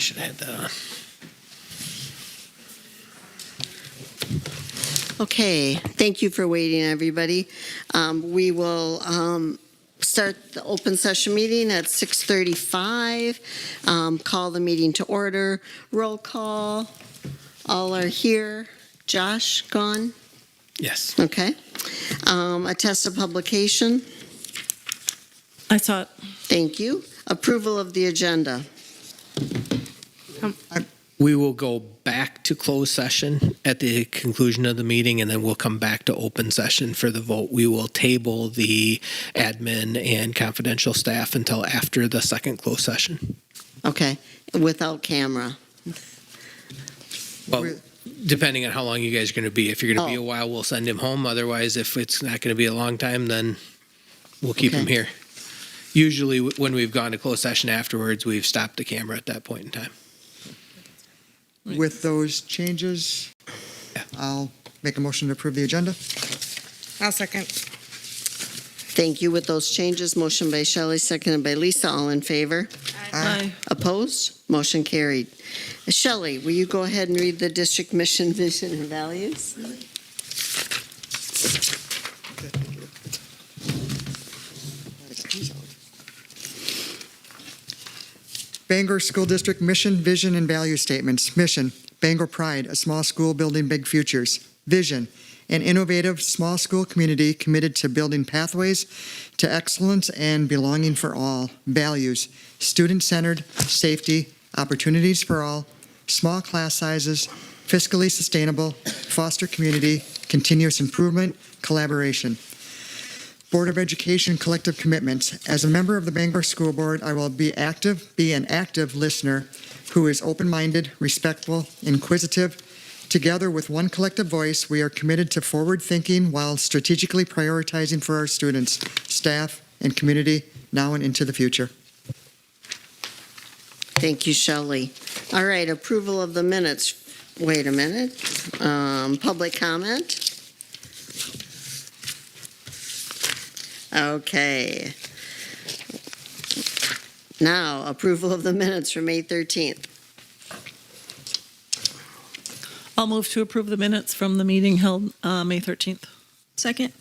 should have had that on. Okay, thank you for waiting, everybody. We will start the open session meeting at 6:35. Call the meeting to order. Roll call. All are here. Josh, gone? Yes. Okay. Attest of publication. I saw it. Thank you. Approval of the agenda. We will go back to closed session at the conclusion of the meeting, and then we'll come back to open session for the vote. We will table the admin and confidential staff until after the second closed session. Okay, without camera. Well, depending on how long you guys are going to be. If you're going to be a while, we'll send him home. Otherwise, if it's not going to be a long time, then we'll keep him here. Usually, when we've gone to closed session afterwards, we've stopped the camera at that point in time. With those changes, I'll make a motion to approve the agenda. I'll second. Thank you. With those changes, motion by Shelley, seconded by Lisa. All in favor? Aye. Opposed? Motion carried. Shelley, will you go ahead and read the district mission, vision, and values? Bangor School District mission, vision, and value statements. Mission, Bangor Pride, a small school building big futures. Vision, an innovative small school community committed to building pathways to excellence and belonging for all. Values, student-centered, safety, opportunities for all, small class sizes, fiscally sustainable, foster community, continuous improvement, collaboration. Board of Education collective commitments. As a member of the Bangor School Board, I will be an active listener who is open-minded, respectful, inquisitive. Together with one collective voice, we are committed to forward thinking while strategically prioritizing for our students, staff, and community now and into the future. Thank you, Shelley. All right, approval of the minutes. Wait a minute. Public comment? Okay. Now, approval of the minutes from May 13th. I'll move to approve the minutes from the meeting held May 13th. Second.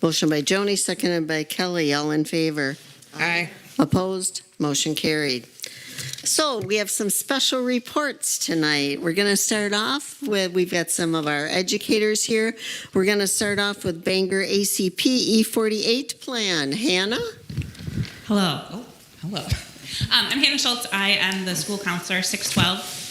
Motion by Joni, seconded by Kelly. All in favor? Aye. Opposed? Motion carried. So we have some special reports tonight. We're going to start off with, we've got some of our educators here. We're going to start off with Bangor ACP E48 plan. Hannah? Hello. Oh, hello. I'm Hannah Schultz. I am the school counselor, 612.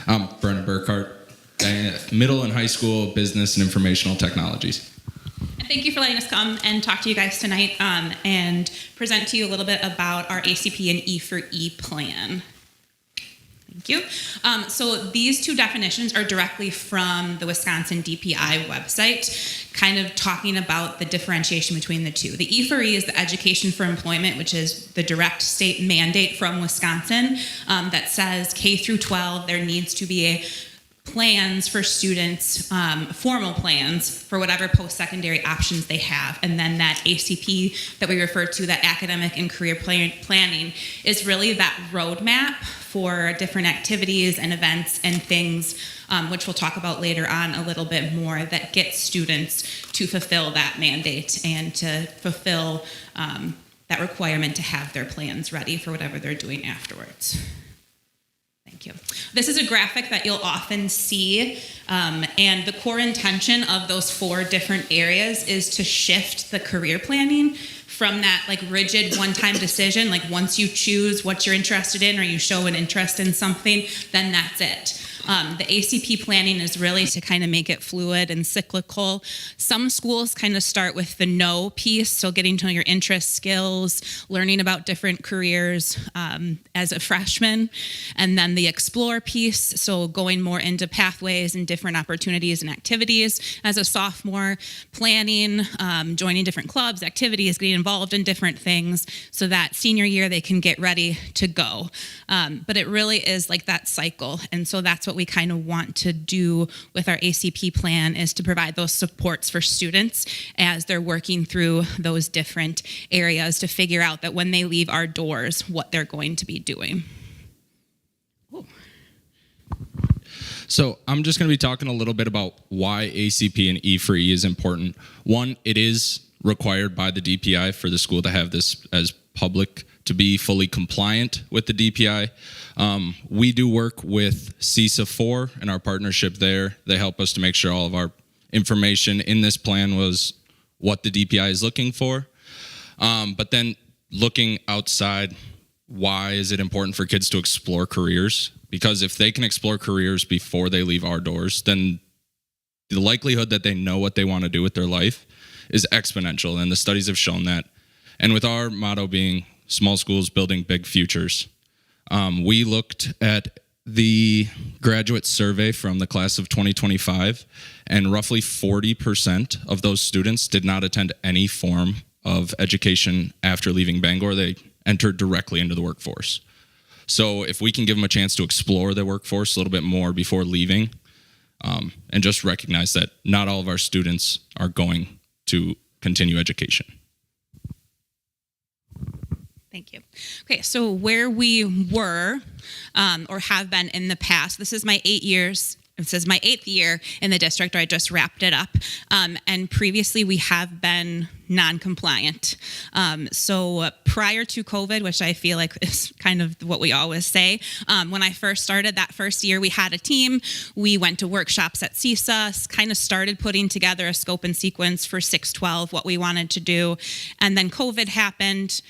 I'm Brennan Burkhart, middle and high school business and informational technologies. And thank you for letting us come and talk to you guys tonight and present to you a little bit about our ACP and E4E plan. Thank you. So these two definitions are directly from the Wisconsin DPI website, kind of talking about the differentiation between the two. The E4E is the Education for Employment, which is the direct state mandate from Wisconsin that says K through 12, there needs to be plans for students, formal plans for whatever post-secondary options they have. And then that ACP that we refer to, that academic and career planning, is really that roadmap for different activities and events and things, which we'll talk about later on a little bit more, that get students to fulfill that mandate and to fulfill that requirement to have their plans ready for whatever they're doing afterwards. Thank you. This is a graphic that you'll often see, and the core intention of those four different areas is to shift the career planning from that like rigid one-time decision, like once you choose what you're interested in or you show an interest in something, then that's it. The ACP planning is really to kind of make it fluid and cyclical. Some schools kind of start with the know piece, so getting to know your interests, skills, learning about different careers as a freshman, and then the explore piece, so going more into pathways and different opportunities and activities as a sophomore, planning, joining different clubs, activities, getting involved in different things, so that senior year they can get ready to go. But it really is like that cycle, and so that's what we kind of want to do with our ACP plan is to provide those supports for students as they're working through those different areas to figure out that when they leave our doors, what they're going to be doing. So I'm just going to be talking a little bit about why ACP and E for E is important. One, it is required by the DPI for the school to have this as public, to be fully compliant with the DPI. We do work with CISA 4 and our partnership there. They help us to make sure all of our information in this plan was what the DPI is looking for. But then looking outside, why is it important for kids to explore careers? Because if they can explore careers before they leave our doors, then the likelihood that they know what they want to do with their life is exponential, and the studies have shown that. And with our motto being small schools building big futures, we looked at the graduate survey from the class of 2025, and roughly 40% of those students did not attend any form of education after leaving Bangor. They entered directly into the workforce. So if we can give them a chance to explore the workforce a little bit more before leaving, and just recognize that not all of our students are going to continue education. Thank you. Okay, so where we were or have been in the past, this is my 8 years. It says my 8th year in the district, or I just wrapped it up. And previously we have been non-compliant. So prior to COVID, which I feel like is kind of what we always say, when I first started that first year, we had a team. We went to workshops at CISA, kind of started putting together a scope and sequence for 612, what we wanted to do. And then COVID happened,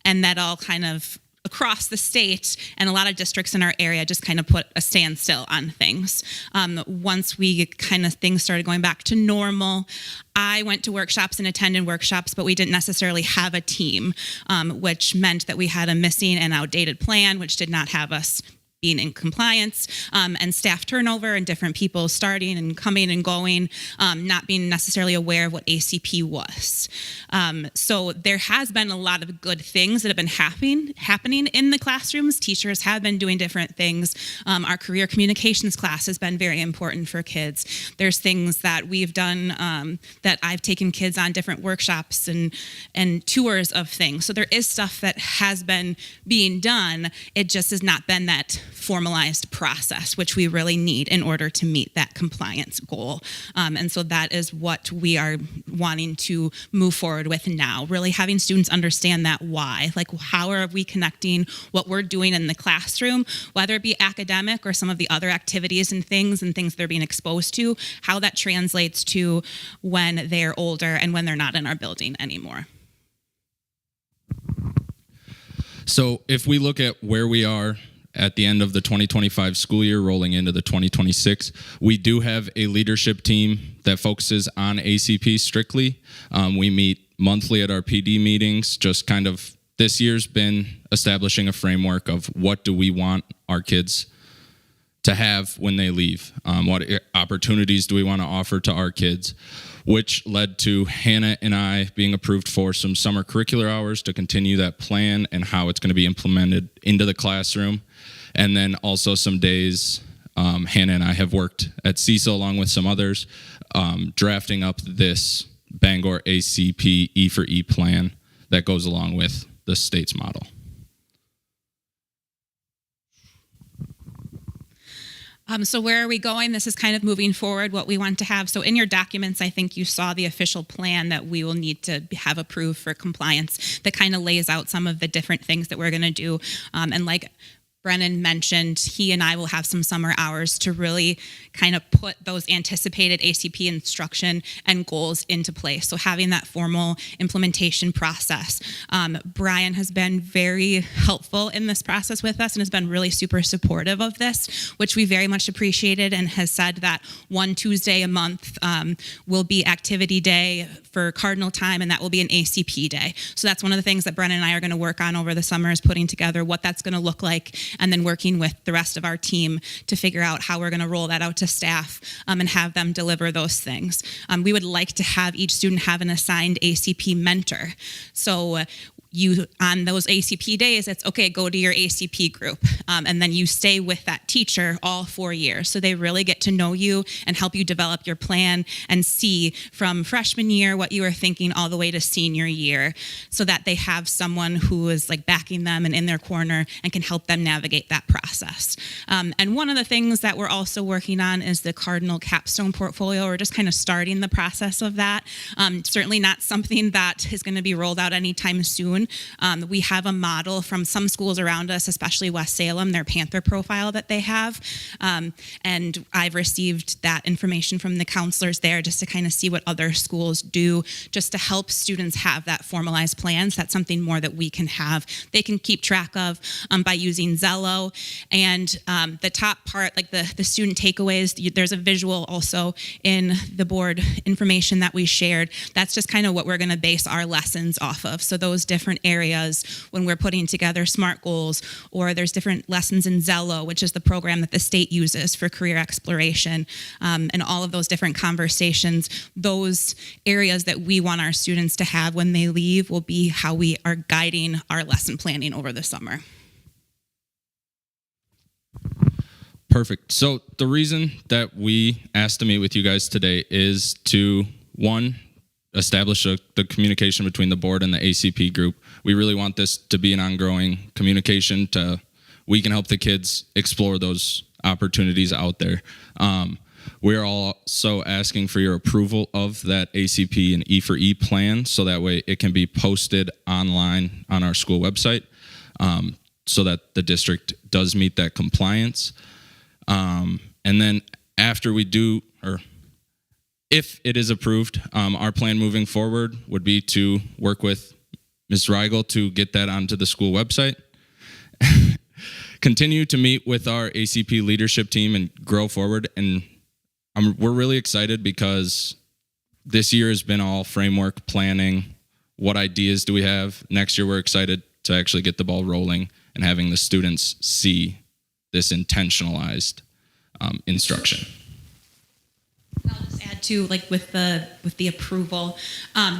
and that all kind of across the state and a lot of districts in our area just kind of put a standstill on things. Once we kind of things started going back to normal, I went to workshops and attended workshops, but we didn't necessarily have a team, which meant that we had a missing and outdated plan, which did not have us being in compliance, and staff turnover and different people starting and coming and going, not being necessarily aware of what ACP was. So there has been a lot of good things that have been happening in the classrooms. Teachers have been doing different things. Our career communications class has been very important for kids. There's things that we've done that I've taken kids on different workshops and tours of things. So there is stuff that has been being done. It just has not been that formalized process, which we really need in order to meet that compliance goal. And so that is what we are wanting to move forward with now, really having students understand that why. Like, how are we connecting what we're doing in the classroom, whether it be academic or some of the other activities and things they're being exposed to, how that translates to when they're older and when they're not in our building anymore. So if we look at where we are at the end of the 2025 school year, rolling into the 2026, we do have a leadership team that focuses on ACP strictly. We meet monthly at our PD meetings. Just kind of this year's been establishing a framework of what do we want our kids to have when they leave. What opportunities do we want to offer to our kids? Which led to Hannah and I being approved for some summer curricular hours to continue that plan and how it's going to be implemented into the classroom. And then also some days, Hannah and I have worked at CISA along with some others, drafting up this Bangor ACP E for E plan that goes along with the state's model. So where are we going? This is kind of moving forward what we want to have. So in your documents, I think you saw the official plan that we will need to have approved for compliance that kind of lays out some of the different things that we're going to do. And like Brennan mentioned, he and I will have some summer hours to really kind of put those anticipated ACP instruction and goals into place. So having that formal implementation process. Brian has been very helpful in this process with us and has been really super supportive of this, which we very much appreciated, and has said that one Tuesday a month will be activity day for Cardinal time, and that will be an ACP day. So that's one of the things that Brennan and I are going to work on over the summer, is putting together what that's going to look like, and then working with the rest of our team to figure out how we're going to roll that out to staff and have them deliver those things. We would like to have each student have an assigned ACP mentor. So you, on those ACP days, it's okay, go to your ACP group. And then you stay with that teacher all 4 years. So they really get to know you and help you develop your plan and see from freshman year what you were thinking all the way to senior year, so that they have someone who is like backing them and in their corner and can help them navigate that process. And one of the things that we're also working on is the Cardinal Capstone portfolio. We're just kind of starting the process of that. Certainly not something that is going to be rolled out anytime soon. We have a model from some schools around us, especially West Salem, their Panther profile that they have. And I've received that information from the counselors there just to kind of see what other schools do, just to help students have that formalized plans. That's something more that we can have. They can keep track of by using Zello. And the top part, like the student takeaways, there's a visual also in the board information that we shared. That's just kind of what we're going to base our lessons off of. So those different areas when we're putting together SMART goals, or there's different lessons in Zello, which is the program that the state uses for career exploration, and all of those different conversations, those areas that we want our students to have when they leave will be how we are guiding our lesson planning over the summer. Perfect. So the reason that we asked to meet with you guys today is to, one, establish the communication between the board and the ACP group. We really want this to be an ongoing communication we can help the kids explore those opportunities out there. We are also asking for your approval of that ACP and E4E plan, so that way it can be posted online on our school website, so that the district does meet that compliance. And then after we do, or if it is approved, our plan moving forward would be to work with Ms. Rigel to get that onto the school website, continue to meet with our ACP leadership team and grow forward. And we're really excited because this year has been all framework planning. What ideas do we have? Next year, we're excited to actually get the ball rolling and having the students see this intentionalized instruction. I'll just add to, like, with the approval,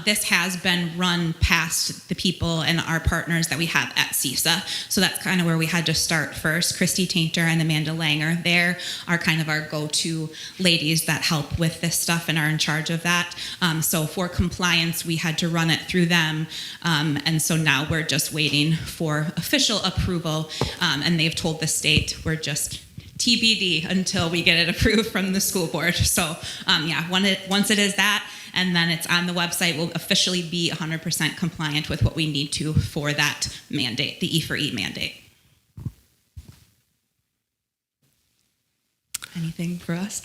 this has been run past the people and our partners that we have at CISA. So that's kind of where we had to start first. Christy Tainter and Amanda Langer there are kind of our go-to ladies that help with this stuff and are in charge of that. So for compliance, we had to run it through them. And so now we're just waiting for official approval. And they've told the state we're just TBD until we get it approved from the school board. So once it is that, and then it's on the website, we'll officially be 100% compliant with what we need to for that mandate, the E4E mandate. Anything for us?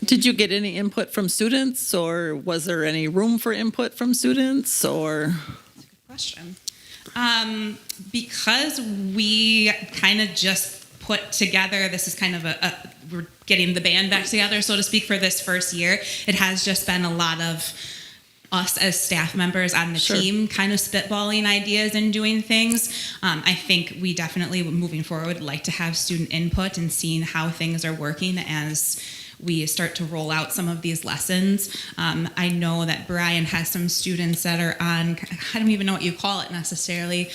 Did you get any input from students, or was there any room for input from students, or? That's a good question. Because we kind of just put together, this is kind of we're getting the band back together, so to speak, for this first year. It has just been a lot of us as staff members on the team kind of spitballing ideas and doing things. I think we definitely, moving forward, would like to have student input and seeing how things are working as we start to roll out some of these lessons. I know that Brian has some students that are on, I don't even know what you call it necessarily,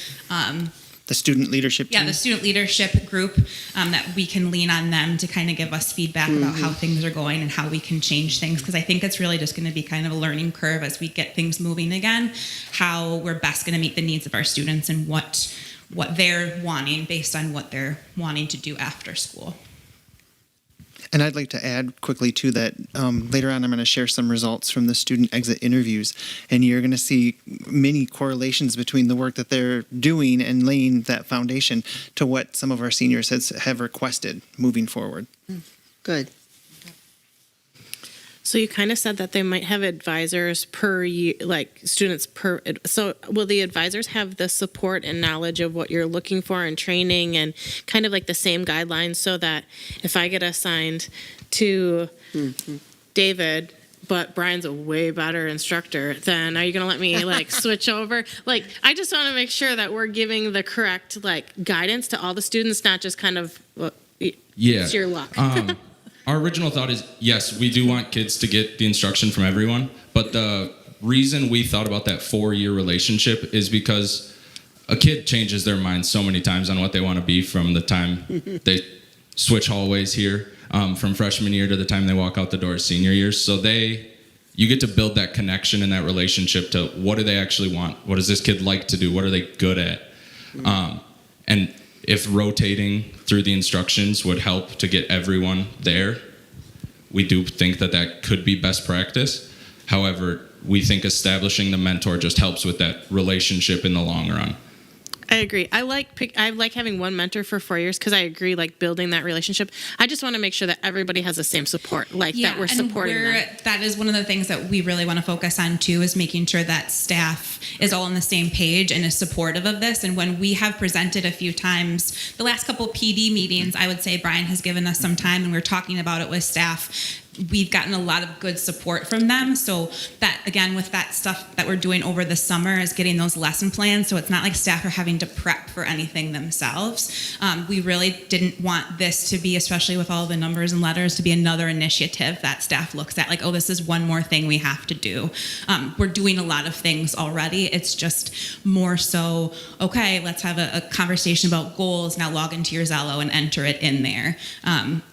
the student leadership team? Yeah, the student leadership group, that we can lean on them to kind of give us feedback about how things are going and how we can change things. Because I think it's really just going to be kind of a learning curve as we get things moving again, how we're best going to meet the needs of our students and what they're wanting based on what they're wanting to do after school. And I'd like to add quickly to that, later on I'm going to share some results from the student exit interviews, and you're going to see many correlations between the work that they're doing and laying that foundation to what some of our seniors have requested moving forward. Good. So you kind of said that they might have advisors per year, like students per. So will the advisors have the support and knowledge of what you're looking for and training and kind of like the same guidelines, so that if I get assigned to David, but Brian's a way better instructor, then are you going to let me like switch over? Like, I just want to make sure that we're giving the correct like guidance to all the students, not just kind of, it's your luck. Our original thought is, yes, we do want kids to get the instruction from everyone, but the reason we thought about that 4-year relationship is because a kid changes their mind so many times on what they want to be from the time they switch hallways here, from freshman year to the time they walk out the door senior year. So you get to build that connection and that relationship to what do they actually want? What does this kid like to do? What are they good at? And if rotating through the instructions would help to get everyone there, we do think that could be best practice. However, we think establishing the mentor just helps with that relationship in the long run. I agree. I like having one mentor for 4 years because I agree, like building that relationship. I just want to make sure that everybody has the same support, like that we're supporting them. That is one of the things that we really want to focus on too, is making sure that staff is all on the same page and is supportive of this. And when we have presented a few times, the last couple PD meetings, I would say Brian has given us some time and we're talking about it with staff. We've gotten a lot of good support from them. So that, again, with that stuff that we're doing over the summer is getting those lesson plans. So it's not like staff are having to prep for anything themselves. We really didn't want this to be, especially with all the numbers and letters, to be another initiative that staff looks at like, oh, this is one more thing we have to do. We're doing a lot of things already. It's just more so, okay, let's have a conversation about goals. Now log into your Zello and enter it in there.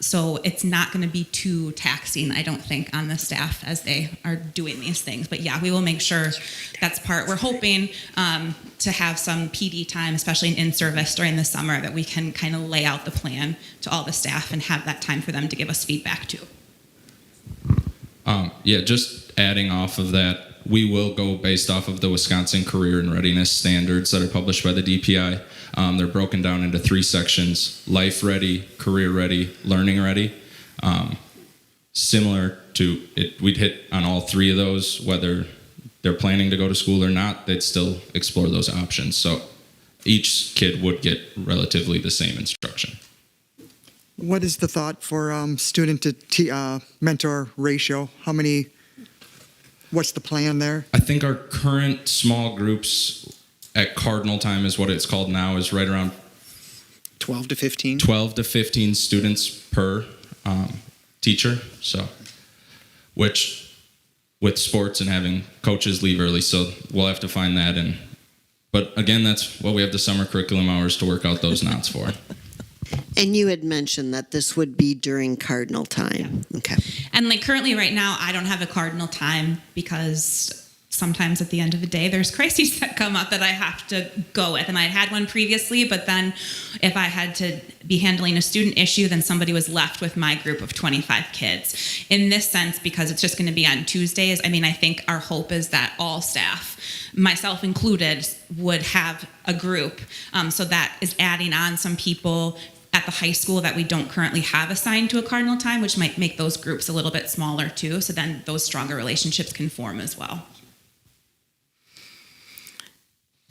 So it's not going to be too taxing, I don't think, on the staff as they are doing these things. But yeah, we will make sure that's part. We're hoping to have some PD time, especially in service during the summer, that we can kind of lay out the plan to all the staff and have that time for them to give us feedback too. Yeah, just adding off of that, we will go based off of the Wisconsin Career and Readiness Standards that are published by the DPI. They're broken down into 3 sections: life ready, career ready, learning ready. Similar to it, we'd hit on all 3 of those, whether they're planning to go to school or not, they'd still explore those options. So each kid would get relatively the same instruction. What is the thought for student to mentor ratio? What's the plan there? I think our current small groups at Cardinal time is what it's called now, is right around 12 to 15. 12 to 15 students per teacher. So, which with sports and having coaches leave early, so we'll have to find that. But again, that's what we have the summer curriculum hours to work out those knots for. And you had mentioned that this would be during cardinal time. Okay. And like currently right now, I don't have a cardinal time because sometimes at the end of the day, there's crises that come up that I have to go with. And I had one previously, but then if I had to be handling a student issue, then somebody was left with my group of 25 kids. In this sense, because it's just going to be on Tuesdays, I mean, I think our hope is that all staff, myself included, would have a group. So that is adding on some people at the high school that we don't currently have assigned to a cardinal time, which might make those groups a little bit smaller too. So then those stronger relationships can form as well.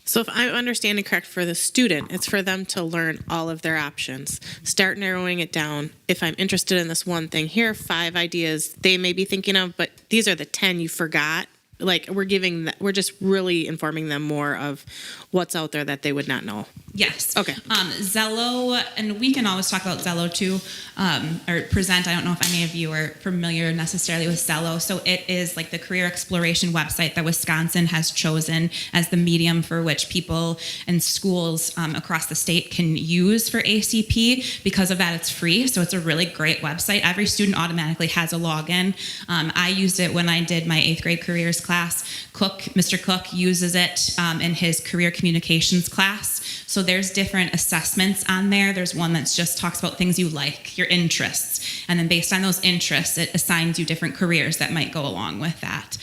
So if I'm understanding correct, for the student, it's for them to learn all of their options, start narrowing it down. If I'm interested in this one thing, here are 5 ideas they may be thinking of, but these are the 10 you forgot. Like we're just really informing them more of what's out there that they would not know. Yes. Okay. Zello, and we can always talk about Zello too, or present. I don't know if any of you are familiar necessarily with Zello. So it is like the career exploration website that Wisconsin has chosen as the medium for which people and schools across the state can use for ACP. Because of that, it's free. So it's a really great website. Every student automatically has a login. I used it when I did my 8th grade careers class. Mr. Cook uses it in his career communications class. So there's different assessments on there. There's one that just talks about things you like, your interests. And then based on those interests, it assigns you different careers that might go along with that.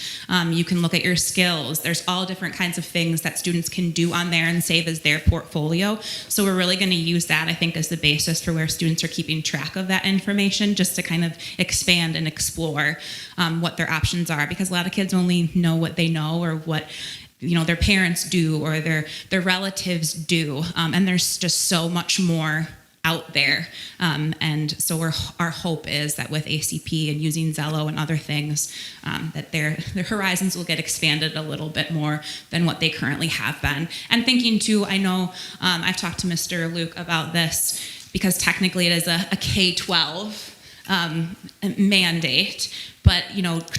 You can look at your skills. There's all different kinds of things that students can do on there and save as their portfolio. So we're really going to use that, I think, as the basis for where students are keeping track of that information, just to kind of expand and explore what their options are. Because a lot of kids only know what they know or what their parents do or their relatives do, and there's just so much more out there. And so our hope is that with ACP and using Zello and other things, that their horizons will get expanded a little bit more than what they currently have been. And thinking too, I know I've talked to Mr. Luke about this, because technically it is a K-12 mandate. But,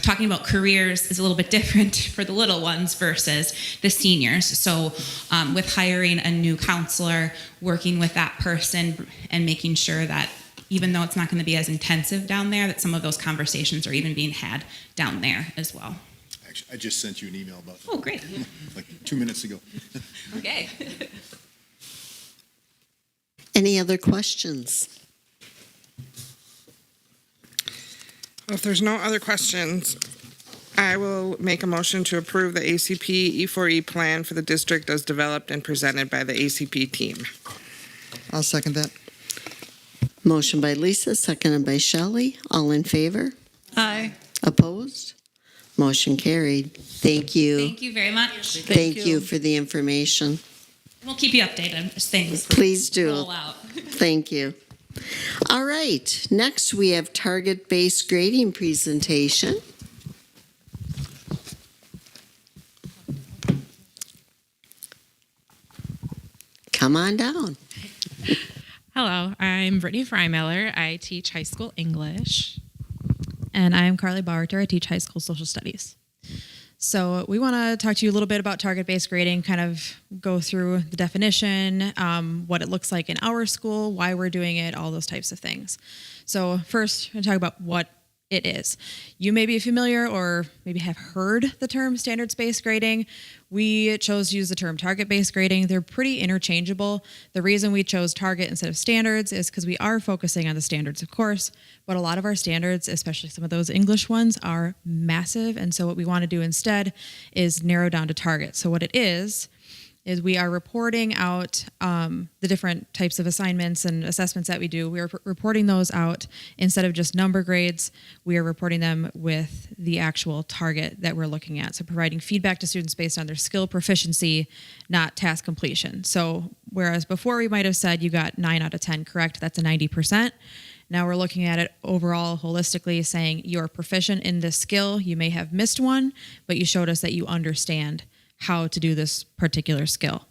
talking about careers is a little bit different for the little ones versus the seniors. So with hiring a new counselor, working with that person and making sure that even though it's not going to be as intensive down there, that some of those conversations are even being had down there as well. Actually, I just sent you an email about that. Oh, great. Like 2 minutes ago. Okay. Any other questions? Well, if there's no other questions, I will make a motion to approve the ACP E4E plan for the district as developed and presented by the ACP team. I'll second that. Motion by Lisa, seconded by Shelley. All in favor? Aye. Opposed? Motion carried. Thank you. Thank you very much. Thank you for the information. We'll keep you updated as things Please do. roll out. Thank you. All right, next we have target-based grading presentation. Come on down. Hello, I'm Brittany Freimiller. I teach high school English. And I'm Carly Bauerter. I teach high school social studies. So we want to talk to you a little bit about target-based grading, kind of go through the definition, what it looks like in our school, why we're doing it, all those types of things. So first, I'm going to talk about what it is. You may be familiar or maybe have heard the term standards-based grading. We chose to use the term target-based grading. They're pretty interchangeable. The reason we chose target instead of standards is because we are focusing on the standards, of course, but a lot of our standards, especially some of those English ones, are massive. And so what we want to do instead is narrow down to target. So what it is we are reporting out the different types of assignments and assessments that we do. We are reporting those out instead of just number grades. We are reporting them with the actual target that we're looking at. So providing feedback to students based on their skill proficiency, not task completion. So whereas before we might have said you got 9 out of 10 correct, that's a 90%. Now we're looking at it overall holistically, saying you're proficient in this skill. You may have missed one, but you showed us that you understand how to do this particular skill.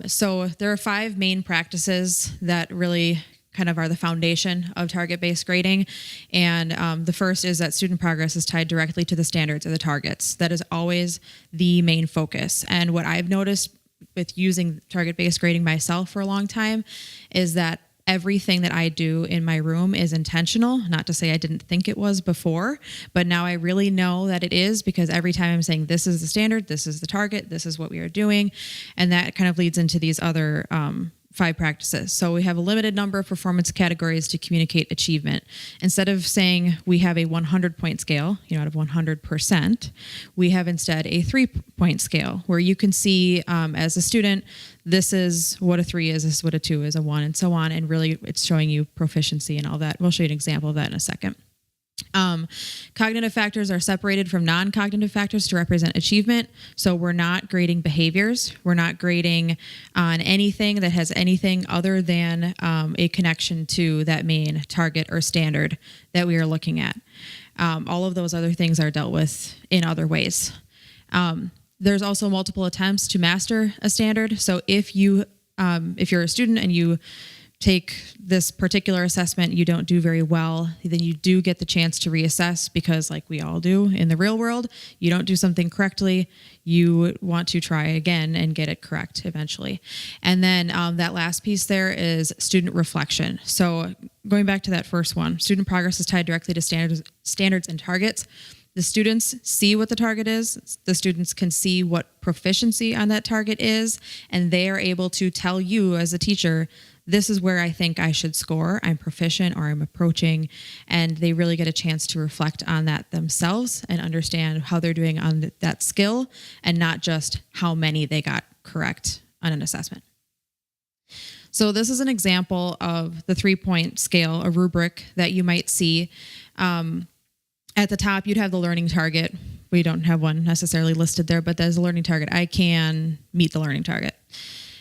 So there are 5 main practices that really kind of are the foundation of target-based grading. And the first is that student progress is tied directly to the standards or the targets. That is always the main focus. And what I've noticed with using target-based grading myself for a long time is that everything that I do in my room is intentional. Not to say I didn't think it was before, but now I really know that it is, because every time I'm saying this is the standard, this is the target, this is what we are doing. And that kind of leads into these other 5 practices. So we have a limited number of performance categories to communicate achievement. Instead of saying we have a 100-point scale, out of 100%, we have instead a 3-point scale where you can see as a student, this is what a 3 is, this is what a 2 is, a 1, and so on. And really it's showing you proficiency and all that. We'll show you an example of that in a second. Cognitive factors are separated from non-cognitive factors to represent achievement. So we're not grading behaviors. We're not grading on anything that has anything other than a connection to that main target or standard that we are looking at. All of those other things are dealt with in other ways. There's also multiple attempts to master a standard. So if you're a student and you take this particular assessment, you don't do very well, then you do get the chance to reassess, because like we all do in the real world, you don't do something correctly, you want to try again and get it correct eventually. And then that last piece there is student reflection. So going back to that first one, student progress is tied directly to standards and targets. The students see what the target is. The students can see what proficiency on that target is, and they are able to tell you as a teacher, this is where I think I should score. I'm proficient or I'm approaching, and they really get a chance to reflect on that themselves and understand how they're doing on that skill, and not just how many they got correct on an assessment. So this is an example of the 3-point scale, a rubric that you might see. At the top, you'd have the learning target. We don't have one necessarily listed there, but there's a learning target. I can meet the learning target.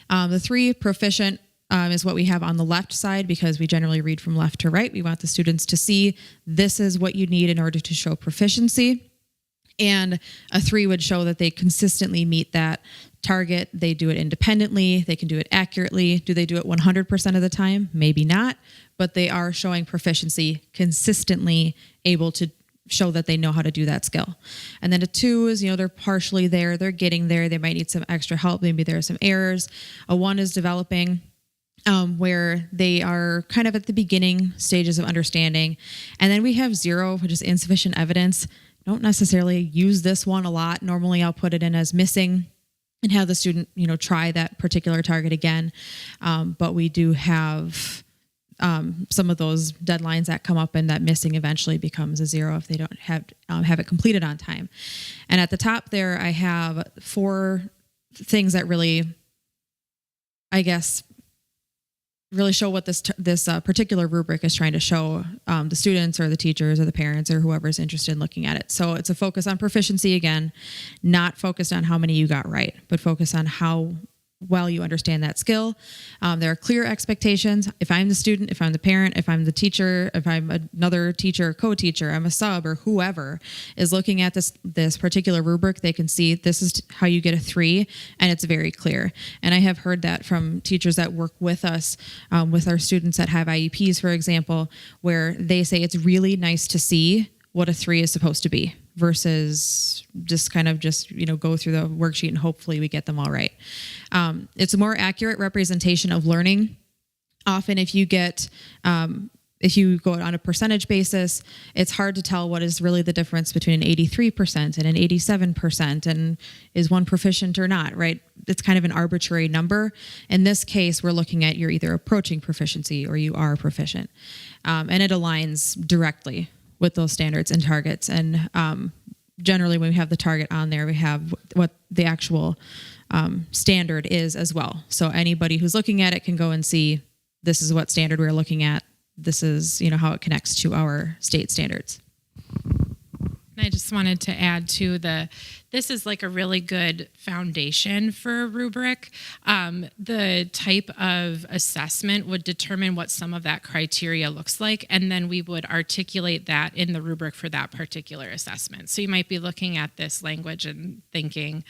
The 3 proficient is what we have on the left side, because we generally read from left to right. We want the students to see this is what you need in order to show proficiency. And a 3 would show that they consistently meet that target. They do it independently. They can do it accurately. Do they do it 100% of the time? Maybe not, but they are showing proficiency, consistently able to show that they know how to do that skill. And then a 2 is, they're partially there. They're getting there. They might need some extra help. Maybe there are some errors. A 1 is developing, where they are kind of at the beginning stages of understanding. And then we have 0, which is insufficient evidence. Don't necessarily use this one a lot. Normally I'll put it in as missing and have the student, try that particular target again. But we do have some of those deadlines that come up, and that missing eventually becomes a 0 if they don't have it completed on time. And at the top there, I have 4 things that really, I guess, really show what this particular rubric is trying to show the students or the teachers or the parents or whoever's interested in looking at it. So it's a focus on proficiency again, not focused on how many you got right, but focus on how well you understand that skill. There are clear expectations. If I'm the student, if I'm the parent, if I'm the teacher, if I'm another teacher or co-teacher, I'm a sub, or whoever is looking at this particular rubric, they can see this is how you get a 3, and it's very clear. And I have heard that from teachers that work with us, with our students that have IEPs, for example, where they say it's really nice to see what a 3 is supposed to be versus just go through the worksheet and hopefully we get them all right. It's a more accurate representation of learning. Often if you go on a percentage basis, it's hard to tell what is really the difference between an 83% and an 87% and is one proficient or not, right? It's kind of an arbitrary number. In this case, we're looking at you're either approaching proficiency or you are proficient. And it aligns directly with those standards and targets. And generally when we have the target on there, we have what the actual standard is as well. So anybody who's looking at it can go and see this is what standard we're looking at. This is, how it connects to our state standards. I just wanted to add to this is like a really good foundation for a rubric. The type of assessment would determine what some of that criteria looks like, and then we would articulate that in the rubric for that particular assessment. So you might be looking at this language and thinking,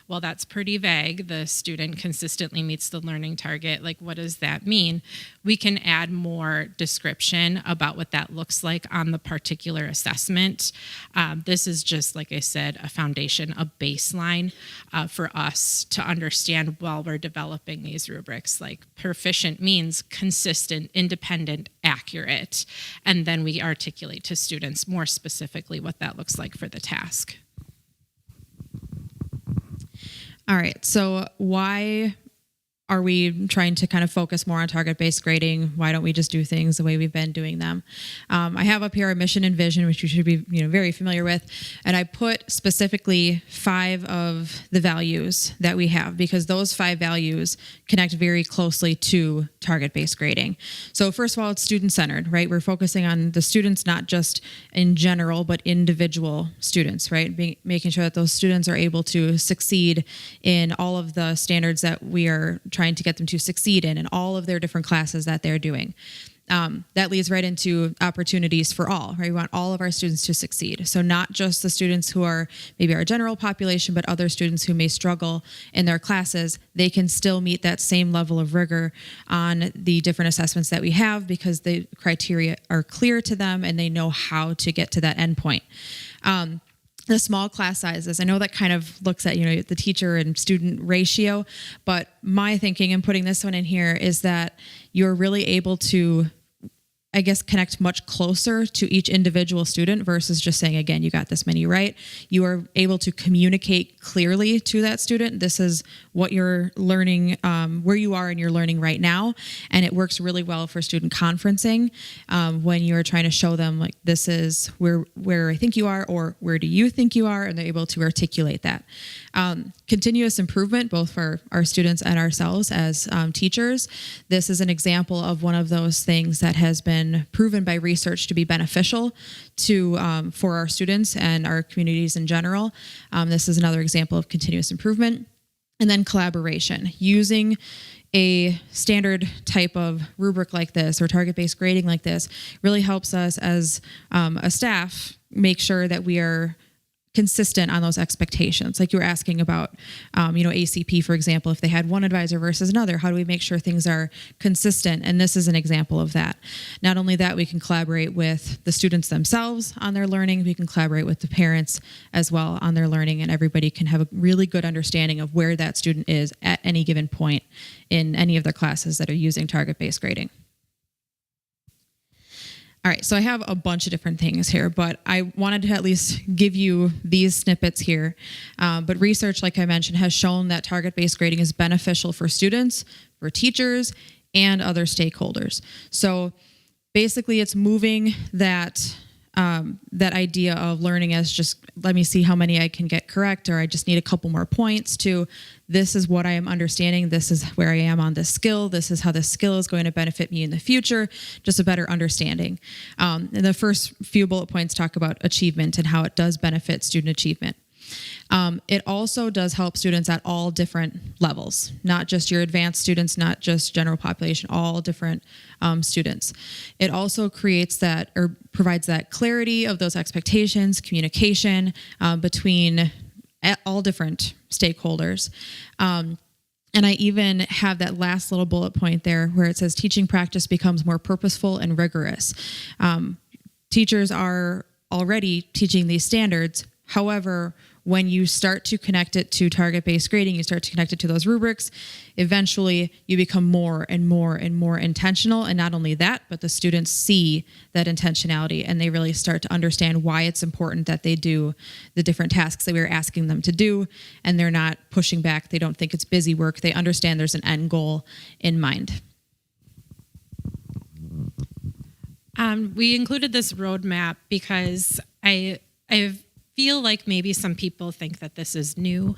well, that's pretty vague. The student consistently meets the learning target. Like, what does that mean? We can add more description about what that looks like on the particular assessment. This is just, like I said, a foundation, a baseline for us to understand while we're developing these rubrics. Like, proficient means consistent, independent, accurate, and then we articulate to students more specifically what that looks like for the task. All right, so why are we trying to kind of focus more on target-based grading? Why don't we just do things the way we've been doing them? I have up here our mission and vision, which you should be very familiar with. And I put specifically 5 of the values that we have because those 5 values connect very closely to target-based grading. So first of all, it's student-centered, right? We're focusing on the students, not just in general, but individual students, right? Making sure that those students are able to succeed in all of the standards that we are trying to get them to succeed in all of their different classes that they're doing. That leads right into opportunities for all, right? We want all of our students to succeed. So not just the students who are maybe our general population, but other students who may struggle in their classes, they can still meet that same level of rigor on the different assessments that we have because the criteria are clear to them and they know how to get to that endpoint. The small class sizes, I know that kind of looks at, the teacher and student ratio, but my thinking in putting this one in here is that you're really able to, I guess, connect much closer to each individual student versus just saying, again, you got this many right. You are able to communicate clearly to that student. This is what you're learning, where you are in your learning right now. And it works really well for student conferencing when you're trying to show them like, this is where I think you are, or where do you think you are? And they're able to articulate that. Continuous improvement, both for our students and ourselves as teachers. This is an example of one of those things that has been proven by research to be beneficial to for our students and our communities in general. This is another example of continuous improvement. And then collaboration, using a standard type of rubric like this or target-based grading like this really helps us as a staff make sure that we are consistent on those expectations. Like you were asking about, ACP, for example, if they had one advisor versus another, how do we make sure things are consistent? And this is an example of that. Not only that, we can collaborate with the students themselves on their learning, we can collaborate with the parents as well on their learning, and everybody can have a really good understanding of where that student is at any given point in any of their classes that are using target-based grading. All right, so I have a bunch of different things here, but I wanted to at least give you these snippets here. But research, like I mentioned, has shown that target-based grading is beneficial for students, for teachers, and other stakeholders. So basically, it's moving that idea of learning as just, let me see how many I can get correct, or I just need a couple more points, to this is what I am understanding, this is where I am on this skill, this is how this skill is going to benefit me in the future, just a better understanding. And the first few bullet points talk about achievement and how it does benefit student achievement. It also does help students at all different levels, not just your advanced students, not just general population, all different students. It also creates that, or provides that clarity of those expectations, communication between all different stakeholders. And I even have that last little bullet point there where it says teaching practice becomes more purposeful and rigorous. Teachers are already teaching these standards. However, when you start to connect it to target-based grading, you start to connect it to those rubrics, eventually you become more and more and more intentional. And not only that, but the students see that intentionality and they really start to understand why it's important that they do the different tasks that we were asking them to do. And they're not pushing back. They don't think it's busy work. They understand there's an end goal in mind. We included this roadmap because I feel like maybe some people think that this is new.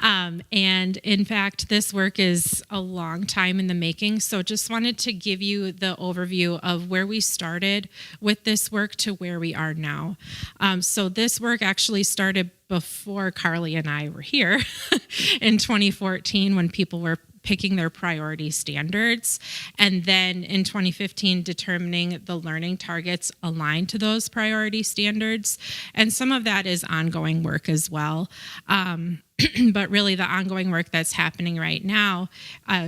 And in fact, this work is a long time in the making. So just wanted to give you the overview of where we started with this work to where we are now. So this work actually started before Carly and I were here in 2014, when people were picking their priority standards, and then in 2015 determining the learning targets aligned to those priority standards. And some of that is ongoing work as well. But really the ongoing work that's happening right now,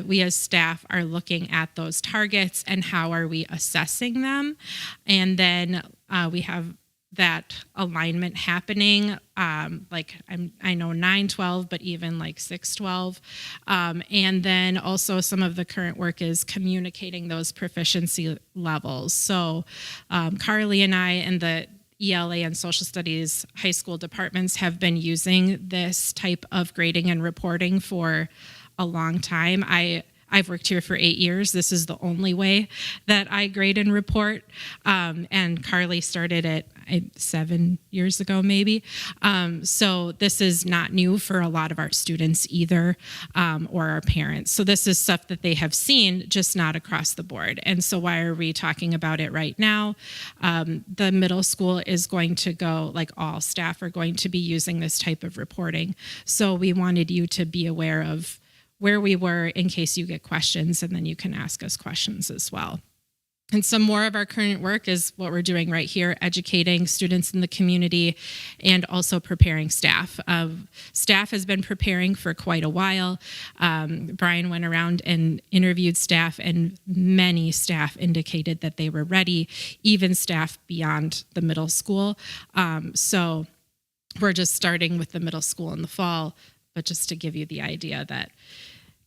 we as staff are looking at those targets and how are we assessing them. And then we have that alignment happening, like I know 9-12, but even like 6-12. And then also some of the current work is communicating those proficiency levels. So Carly and I and the ELA and social studies high school departments have been using this type of grading and reporting for a long time. I've worked here for 8 years. This is the only way that I grade and report. And Carly started it 7 years ago, maybe. So this is not new for a lot of our students either, or our parents. So this is stuff that they have seen, just not across the board. And so why are we talking about it right now? The middle school is going to go, like all staff are going to be using this type of reporting. So we wanted you to be aware of where we were in case you get questions, and then you can ask us questions as well. And some more of our current work is what we're doing right here, educating students in the community and also preparing staff. Staff has been preparing for quite a while. Brian went around and interviewed staff, and many staff indicated that they were ready, even staff beyond the middle school. So we're just starting with the middle school in the fall, but just to give you the idea that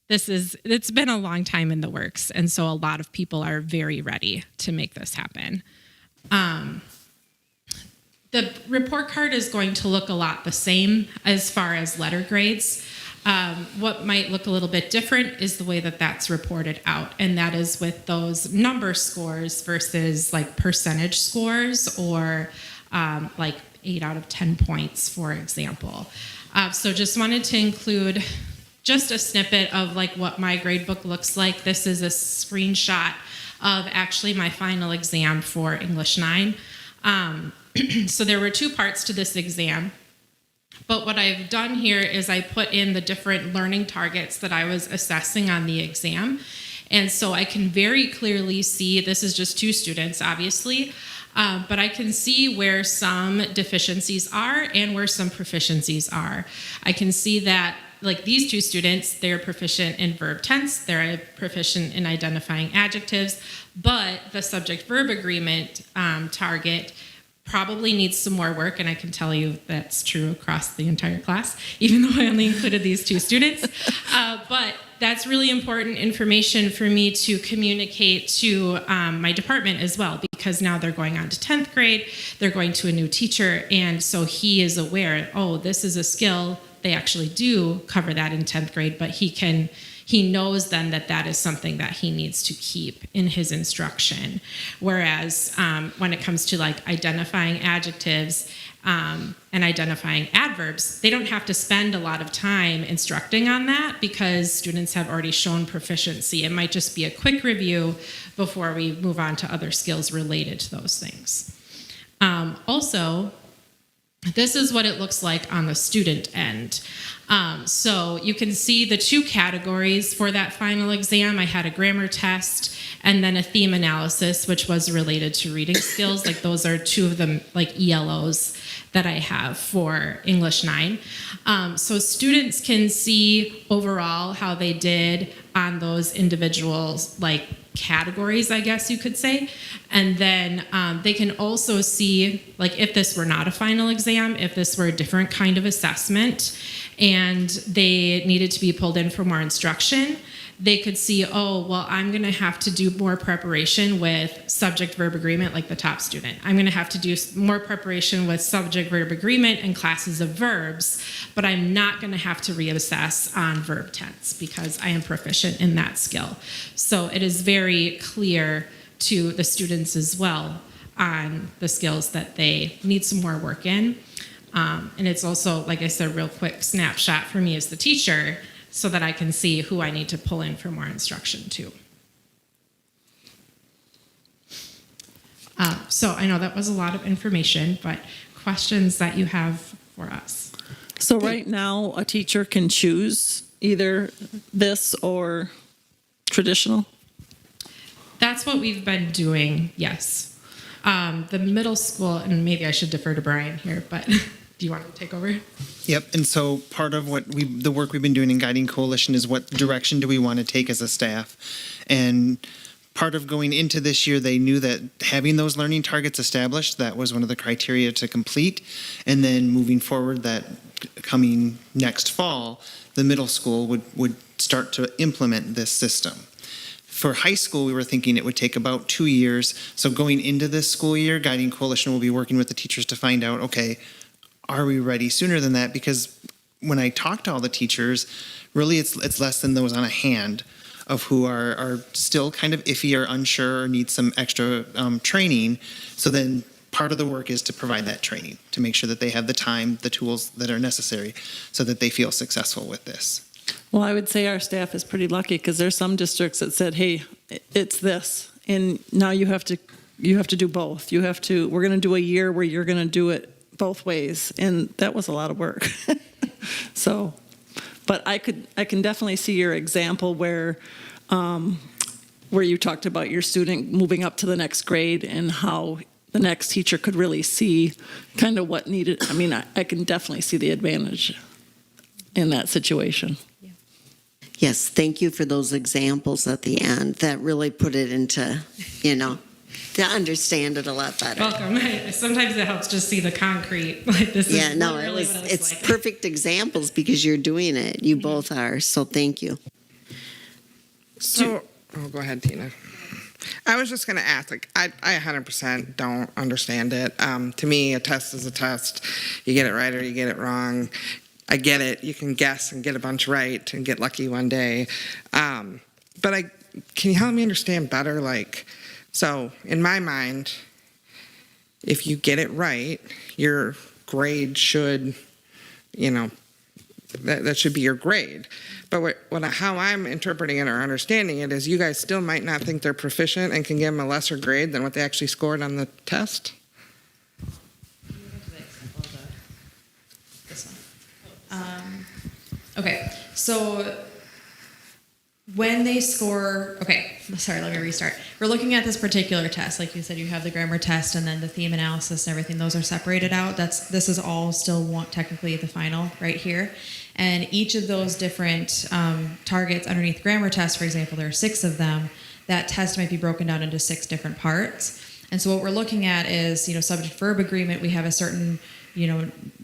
it's been a long time in the works, and so a lot of people are very ready to make this happen. The report card is going to look a lot the same as far as letter grades. What might look a little bit different is the way that that's reported out, and that is with those number scores versus like percentage scores, or like 8 out of 10 points, for example. So just wanted to include just a snippet of like what my grade book looks like. This is a screenshot of actually my final exam for English 9. So there were 2 parts to this exam. But what I've done here is I put in the different learning targets that I was assessing on the exam. And so I can very clearly see, this is just 2 students, obviously, But I can see where some deficiencies are and where some proficiencies are. I can see that, like these two students, they're proficient in verb tense, they're proficient in identifying adjectives, but the subject-verb agreement target probably needs some more work, and I can tell you that's true across the entire class, even though I only included these two students. But that's really important information for me to communicate to my department as well, because now they're going on to 10th grade, they're going to a new teacher, and so he is aware, oh, this is a skill. They actually do cover that in 10th grade, but he knows then that that is something that he needs to keep in his instruction. Whereas when it comes to like identifying adjectives and identifying adverbs, they don't have to spend a lot of time instructing on that because students have already shown proficiency. It might just be a quick review before we move on to other skills related to those things. Also, this is what it looks like on the student end. So you can see the two categories for that final exam. I had a grammar test and then a theme analysis, which was related to reading skills. Like those are two of the like ELOs that I have for English 9. So students can see overall how they did on those individual like categories, I guess you could say. And then they can also see, like if this were not a final exam, if this were a different kind of assessment and they needed to be pulled in for more instruction, they could see, oh, well, I'm going to have to do more preparation with subject-verb agreement like the top student. I'm going to have to do more preparation with subject-verb agreement and classes of verbs, but I'm not going to have to reassess on verb tense because I am proficient in that skill. So it is very clear to the students as well on the skills that they need some more work in. And it's also, like I said, a real quick snapshot for me as the teacher so that I can see who I need to pull in for more instruction too. So I know that was a lot of information, but questions that you have for us? So right now, a teacher can choose either this or traditional? That's what we've been doing, yes. The middle school, and maybe I should defer to Brian here, but do you want to take over? Yep, and so part of what the work we've been doing in Guiding Coalition is what direction do we want to take as a staff. And part of going into this year, they knew that having those learning targets established, that was one of the criteria to complete. And then moving forward, that coming next fall, the middle school would start to implement this system. For high school, we were thinking it would take about 2 years. So going into this school year, Guiding Coalition will be working with the teachers to find out, okay, are we ready sooner than that? Because when I talk to all the teachers, really it's less than those on a hand of who are still kind of iffy or unsure or need some extra training. So then part of the work is to provide that training to make sure that they have the time, the tools that are necessary so that they feel successful with this. Well, I would say our staff is pretty lucky because there's some districts that said, hey, it's this. And now you have to do both. We're going to do a year where you're going to do it both ways. And that was a lot of work. So, but I can definitely see your example where you talked about your student moving up to the next grade and how the next teacher could really see kind of what needed. I mean, I can definitely see the advantage in that situation. Yes, thank you for those examples at the end. That really put it into, to understand it a lot better. Welcome. Sometimes it helps just see the concrete. Like this is literally what it looks it's like. perfect examples because you're doing it. You both are, so thank you. So, go ahead, Tina. I was just going to ask, I 100% don't understand it. To me, a test is a test. You get it right or you get it wrong. I get it. You can guess and get a bunch right and get lucky one day. But can you help me understand better? So in my mind, if you get it right, your grade should, that should be your grade. But how I'm interpreting it or understanding it is you guys still might not think they're proficient and can give them a lesser grade than what they actually scored on the test. Okay, so when they score, okay, sorry, let me restart. We're looking at this particular test. Like you said, you have the grammar test and then the theme analysis and everything. Those are separated out. This is all still technically the final right here. And each of those different targets underneath grammar test, for example, there are 6 of them. That test might be broken down into 6 different parts. And so what we're looking at is, subject verb agreement. We have a certain,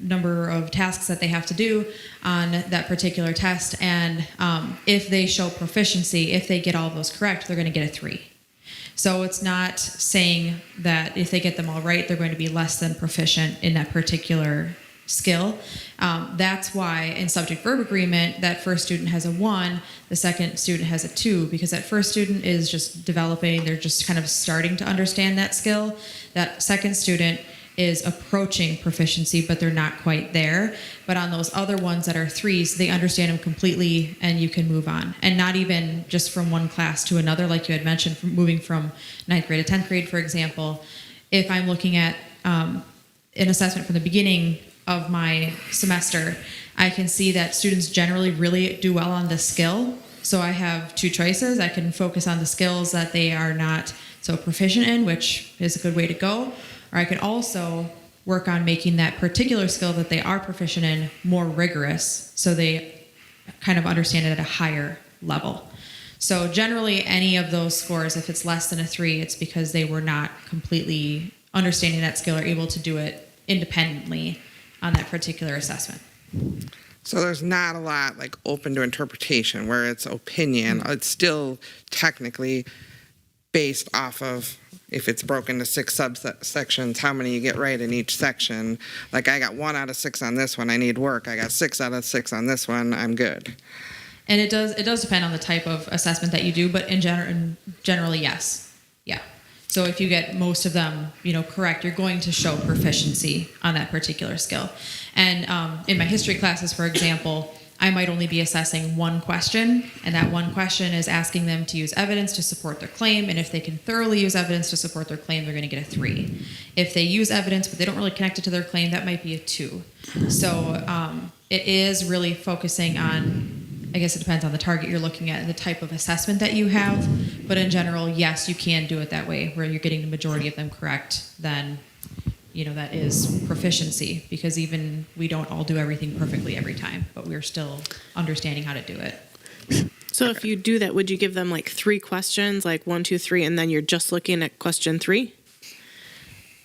number of tasks that they have to do on that particular test. And if they show proficiency, if they get all of those correct, they're going to get a 3. So it's not saying that if they get them all right, they're going to be less than proficient in that particular skill. That's why in subject verb agreement, that first student has a 1, the second student has a 2, because that first student is just developing, they're just kind of starting to understand that skill. That second student is approaching proficiency, but they're not quite there. But on those other ones that are 3s, they understand them completely and you can move on. And not even just from one class to another, like you had mentioned, from moving from 9th grade to 10th grade, for example. If I'm looking at an assessment from the beginning of my semester, I can see that students generally really do well on the skill. So I have 2 choices. I can focus on the skills that they are not so proficient in, which is a good way to go. Or I could also work on making that particular skill that they are proficient in more rigorous, so they kind of understand it at a higher level. So generally any of those scores, if it's less than a 3, it's because they were not completely understanding that skill or able to do it independently on that particular assessment. So there's not a lot like open to interpretation where it's opinion. It's still technically based off of, if it's broken to 6 subsections, how many you get right in each section. Like I got 1 out of 6 on this one, I need work. I got 6 out of 6 on this one, I'm good. And it does depend on the type of assessment that you do, but generally, yes. Yeah. So if you get most of them, correct, you're going to show proficiency on that particular skill. And in my history classes, for example, I might only be assessing 1 question, and that 1 question is asking them to use evidence to support their claim, and if they can thoroughly use evidence to support their claim, they're going to get a 3. If they use evidence but they don't really connect it to their claim, that might be a 2. So it is really focusing on, I guess it depends on the target you're looking at and the type of assessment that you have, but in general, yes, you can do it that way, where you're getting the majority of them correct, then that is proficiency, because even we don't all do everything perfectly every time, but we're still understanding how to do it. So if you do that, would you give them like 3 questions, like 1, 2, 3, and then you're just looking at question 3?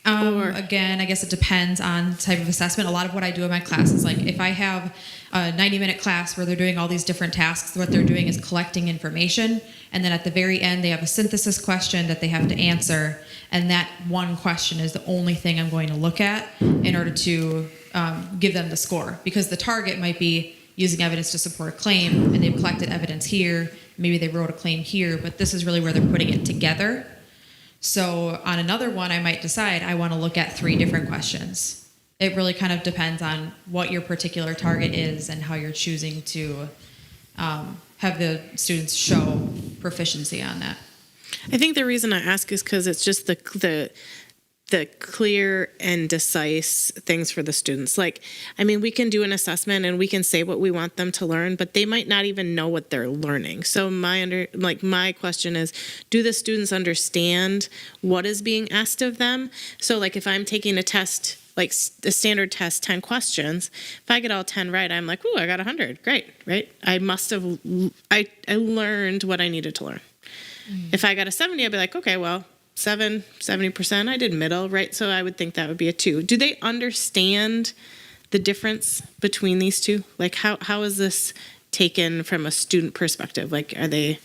Again, I guess it depends on the type of assessment. A lot of what I do in my class is like, if I have a 90-minute class where they're doing all these different tasks, what they're doing is collecting information. And then at the very end, they have a synthesis question that they have to answer. And that 1 question is the only thing I'm going to look at in order to give them the score. Because the target might be using evidence to support a claim, and they've collected evidence here. Maybe they wrote a claim here, but this is really where they're putting it together. So on another one, I might decide I want to look at 3 different questions. It really kind of depends on what your particular target is and how you're choosing to have the students show proficiency on that. I think the reason I ask is because it's just the clear and concise things for the students. Like, I mean, we can do an assessment and we can say what we want them to learn, but they might not even know what they're learning. So my question is, do the students understand what is being asked of them? So like if I'm taking a test, like the standard test, 10 questions, if I get all 10 right, I'm like, ooh, I got 100. Great, right? I learned what I needed to learn. If I got a 70, I'd be like, okay, well, 70%, I did middle, right? So I would think that would be a 2. Do they understand the difference between these two? Like how is this taken from a student perspective? Like are they...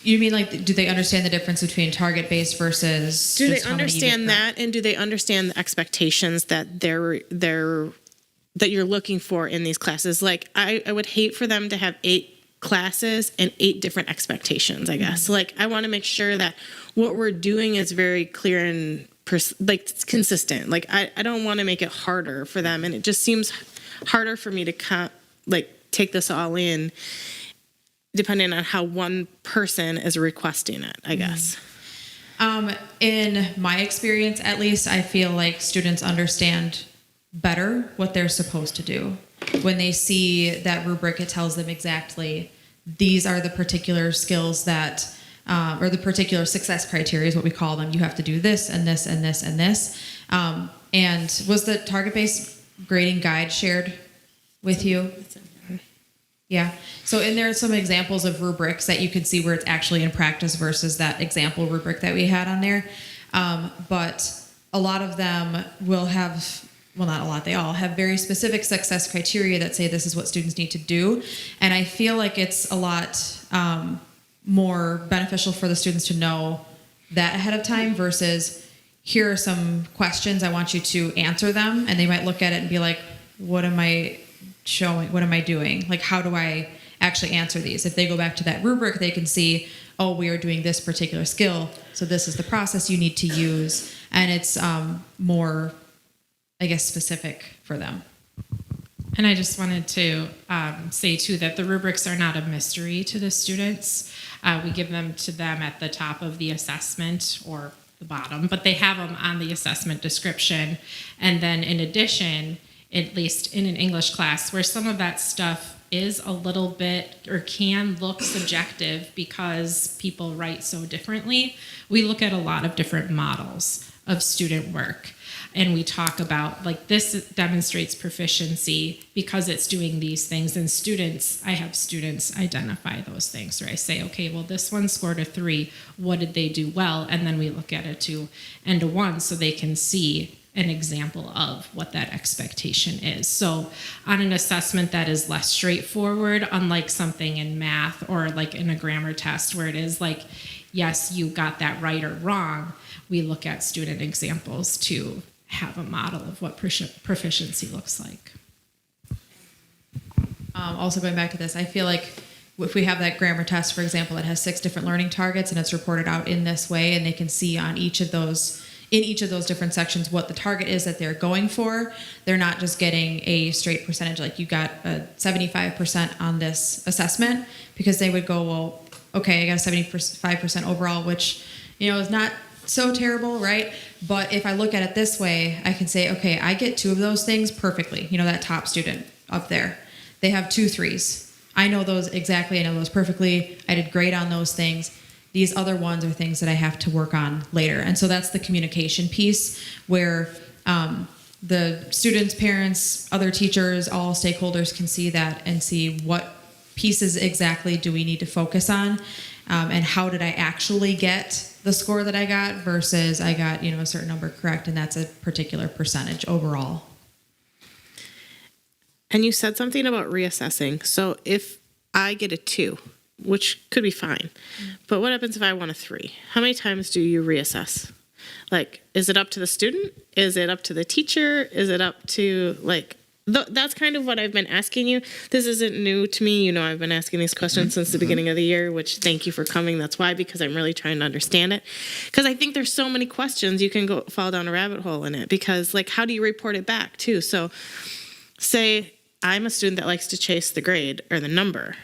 You mean like, do they understand the difference between target-based versus... Do they understand that, and do they understand the expectations that that you're looking for in these classes? Like I would hate for them to have 8 classes and 8 different expectations, I guess. Mm-hmm. Like I want to make sure that what we're doing is very clear and it's consistent. Like I don't want to make it harder for them, and it just seems harder for me to take this all in depending on how one person is requesting it, I guess. In my experience, at least, I feel like students understand better what they're supposed to do. When they see that rubric, it tells them exactly these are the particular skills that, or the particular success criteria is what we call them. You have to do this and this and this and this. And was the target-based grading guide shared with you? Yeah. So in there are some examples of rubrics that you can see where it's actually in practice versus that example rubric that we had on there. But a lot of them will have, well, not a lot, they all have very specific success criteria that say this is what students need to do. And I feel like it's a lot more beneficial for the students to know that ahead of time versus here are some questions, I want you to answer them. And they might look at it and be like, what am I showing? What am I doing? Like, how do I actually answer these? If they go back to that rubric, they can see, oh, we are doing this particular skill. So this is the process you need to use. And it's more, I guess, specific for them. And I just wanted to say, too, that the rubrics are not a mystery to the students. We give them to them at the top of the assessment or the bottom, but they have them on the assessment description. And then in addition, at least in an English class, where some of that stuff is a little bit or can look subjective because people write so differently, we look at a lot of different models of student work. And we talk about, like, this demonstrates proficiency because it's doing these things. And students, I have students identify those things, where I say, okay, well, this one scored a 3. What did they do well? And then we look at a 2 and a 1 so they can see an example of what that expectation is. So on an assessment that is less straightforward, unlike something in math or like in a grammar test where it is like, yes, you got that right or wrong, we look at student examples to have a model of what proficiency looks like. Also going back to this, I feel like if we have that grammar test, for example, that has 6 different learning targets and it's reported out in this way, and they can see on each of those, in each of those different sections, what the target is that they're going for. They're not just getting a straight percentage, like you got a 75% on this assessment, because they would go, well, okay, I got a 75% overall, which, you know, is not so terrible, right? But if I look at it this way, I can say, okay, I get 2 of those things perfectly. You know, that top student up there, they have 2 3s. I know those exactly. I know those perfectly. I did great on those things. These other ones are things that I have to work on later. And so that's the communication piece where the students, parents, other teachers, all stakeholders can see that and see what pieces exactly do we need to focus on, and how did I actually get the score that I got versus I got, you know, a certain number correct, and that's a particular percentage overall. And you said something about reassessing. So if I get a 2, which could be fine, but what happens if I want a 3? How many times do you reassess? Like, is it up to the student? Is it up to the teacher? Is it up to, like, that's kind of what I've been asking you. This isn't new to me. You know, I've been asking these questions since the beginning of the year, which thank you for coming. That's why, because I'm really trying to understand it. Because I think there's so many questions you can go fall down a rabbit hole in it. Because, like, how do you report it back, too? So say I'm a student that likes to chase the grade or the number.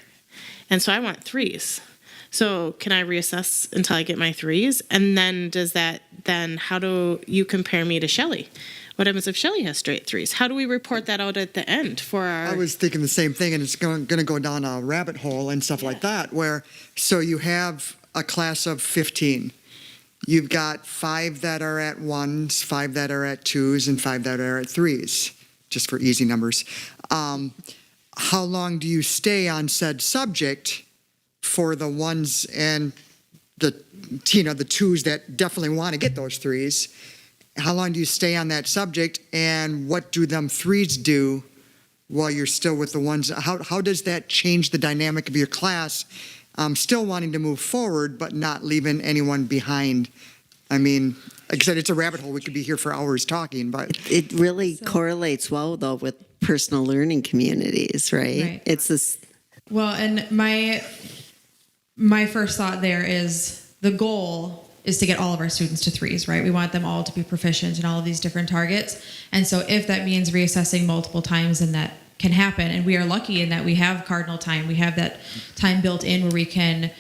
And so I want 3s. So can I reassess until I get my 3s? And then how do you compare me to Shelley? What happens if Shelley has straight 3s? How do we report that out at the end for our... I was thinking the same thing, and it's going to go down a rabbit hole and stuff like that, where, so you have a class of 15. You've got 5 that are at 1s, 5 that are at 2s, and 5 that are at 3s, just for easy numbers. How long do you stay on said subject for the 1s and the, you know, the 2s that definitely want to get those 3s? How long do you stay on that subject, and what do them 3s do while you're still with the 1s? How does that change the dynamic of your class? Still wanting to move forward, but not leaving anyone behind. I mean, like I said, it's a rabbit hole. We could be here for hours talking, but... It really correlates well, though, with personal learning communities, right? It's this... Well, and my first thought there is the goal is to get all of our students to 3s, right? We want them all to be proficient in all of these different targets. And so if that means reassessing multiple times, then that can happen. And we are lucky in that we have cardinal time. We have that time built in where we can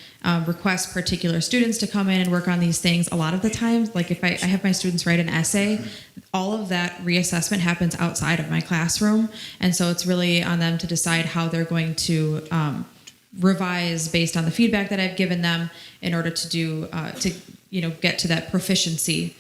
request particular students to come in and work on these things. A lot of the times, like if I have my students write an essay, all of that reassessment happens outside of my classroom. And so it's really on them to decide how they're going to revise based on the feedback that I've given them in order to do get to that proficiency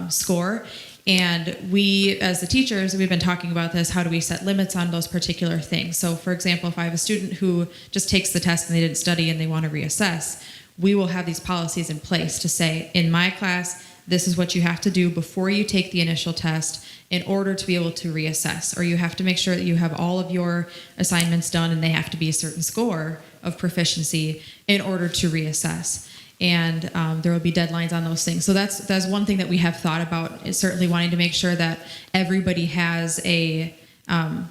score. And we, as the teachers, we've been talking about this. How do we set limits on those particular things? So, for example, if I have a student who just takes the test and they didn't study and they want to reassess, we will have these policies in place to say, in my class, this is what you have to do before you take the initial test in order to be able to reassess. Or you have to make sure that you have all of your assignments done and they have to be a certain score of proficiency in order to reassess. And there will be deadlines on those things. So that's one thing that we have thought about, is certainly wanting to make sure that everybody has a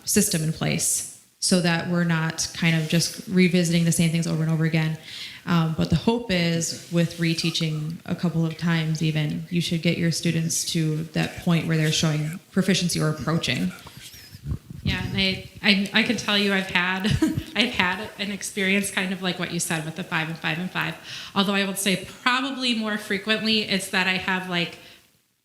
system in place so that we're not kind of just revisiting the same things over and over again. But the hope is, with reteaching a couple of times even, you should get your students to that point where they're showing proficiency or approaching. Yeah, and I can tell you I've had an experience kind of like what you said with the 5 and 5 and 5. Although I would say probably more frequently it's that I have like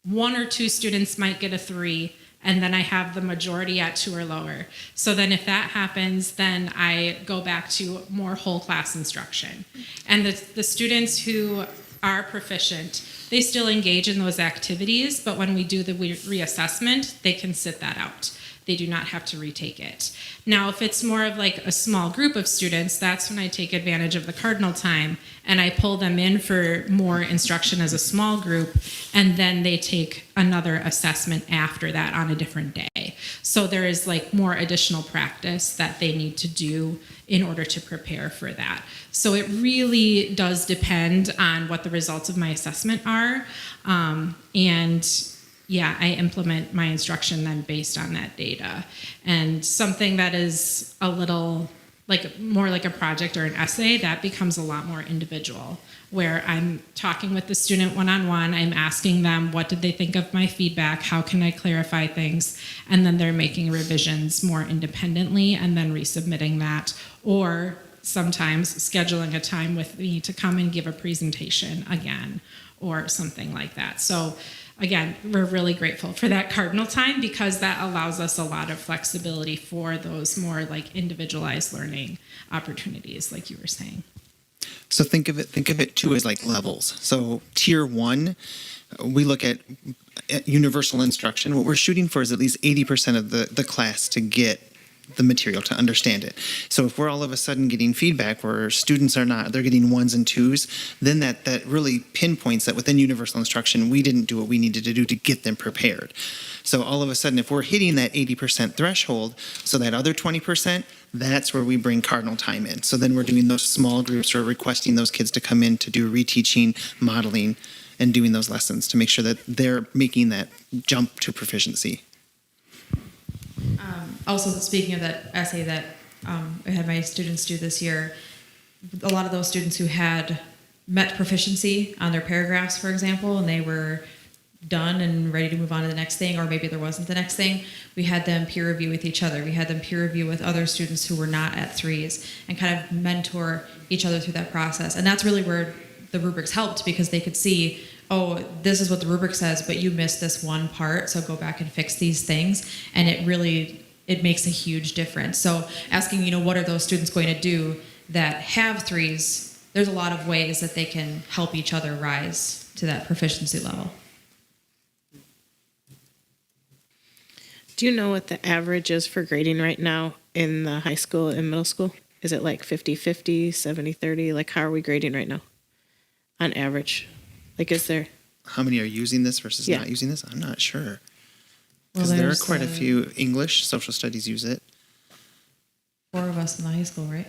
1 or 2 students might get a 3, and then I have the majority at 2 or lower. So then if that happens, then I go back to more whole class instruction. And the students who are proficient, they still engage in those activities, but when we do the reassessment, they can sit that out. They do not have to retake it. Now, if it's more of like a small group of students, that's when I take advantage of the cardinal time and I pull them in for more instruction as a small group, and then they take another assessment after that on a different day. So there is like more additional practice that they need to do in order to prepare for that. So it really does depend on what the results of my assessment are. Yeah, I implement my instruction then based on that data. And something that is a little more like a project or an essay, that becomes a lot more individual, where I'm talking with the student one-on-one, I'm asking them, what did they think of my feedback? How can I clarify things? And then they're making revisions more independently and then resubmitting that, or sometimes scheduling a time with me to come and give a presentation again, or something like that. So again, we're really grateful for that cardinal time, because that allows us a lot of flexibility for those more like individualized learning opportunities, like you were saying. So think of it too as like levels. So tier 1, we look at universal instruction. What we're shooting for is at least 80% of the class to get the material, to understand it. So if we're all of a sudden getting feedback where students are not, they're getting 1s and 2s, then that really pinpoints that within universal instruction, we didn't do what we needed to do to get them prepared. So all of a sudden, if we're hitting that 80% threshold, so that other 20%, that's where we bring cardinal time in. So then we're doing those small groups, or requesting those kids to come in to do reteaching, modeling, and doing those lessons to make sure that they're making that jump to proficiency. Also, speaking of that essay that I had my students do this year, a lot of those students who had met proficiency on their paragraphs, for example, and they were done and ready to move on to the next thing, or maybe there wasn't the next thing, we had them peer review with each other. We had them peer review with other students who were not at 3s and kind of mentor each other through that process. And that's really where the rubrics helped, because they could see, oh, this is what the rubric says, but you missed this one part, so go back and fix these things. And it makes a huge difference. So asking, what are those students going to do that have 3s, there's a lot of ways that they can help each other rise to that proficiency level. Do you know what the average is for grading right now in the high school and middle school? Is it like 50-50, 70-30? Like, how are we grading right now on average? Like, is there... How many are using this versus not using this? I'm not sure. Because Well, there are quite a few. English, social studies use it. 4 of us in the high school, right?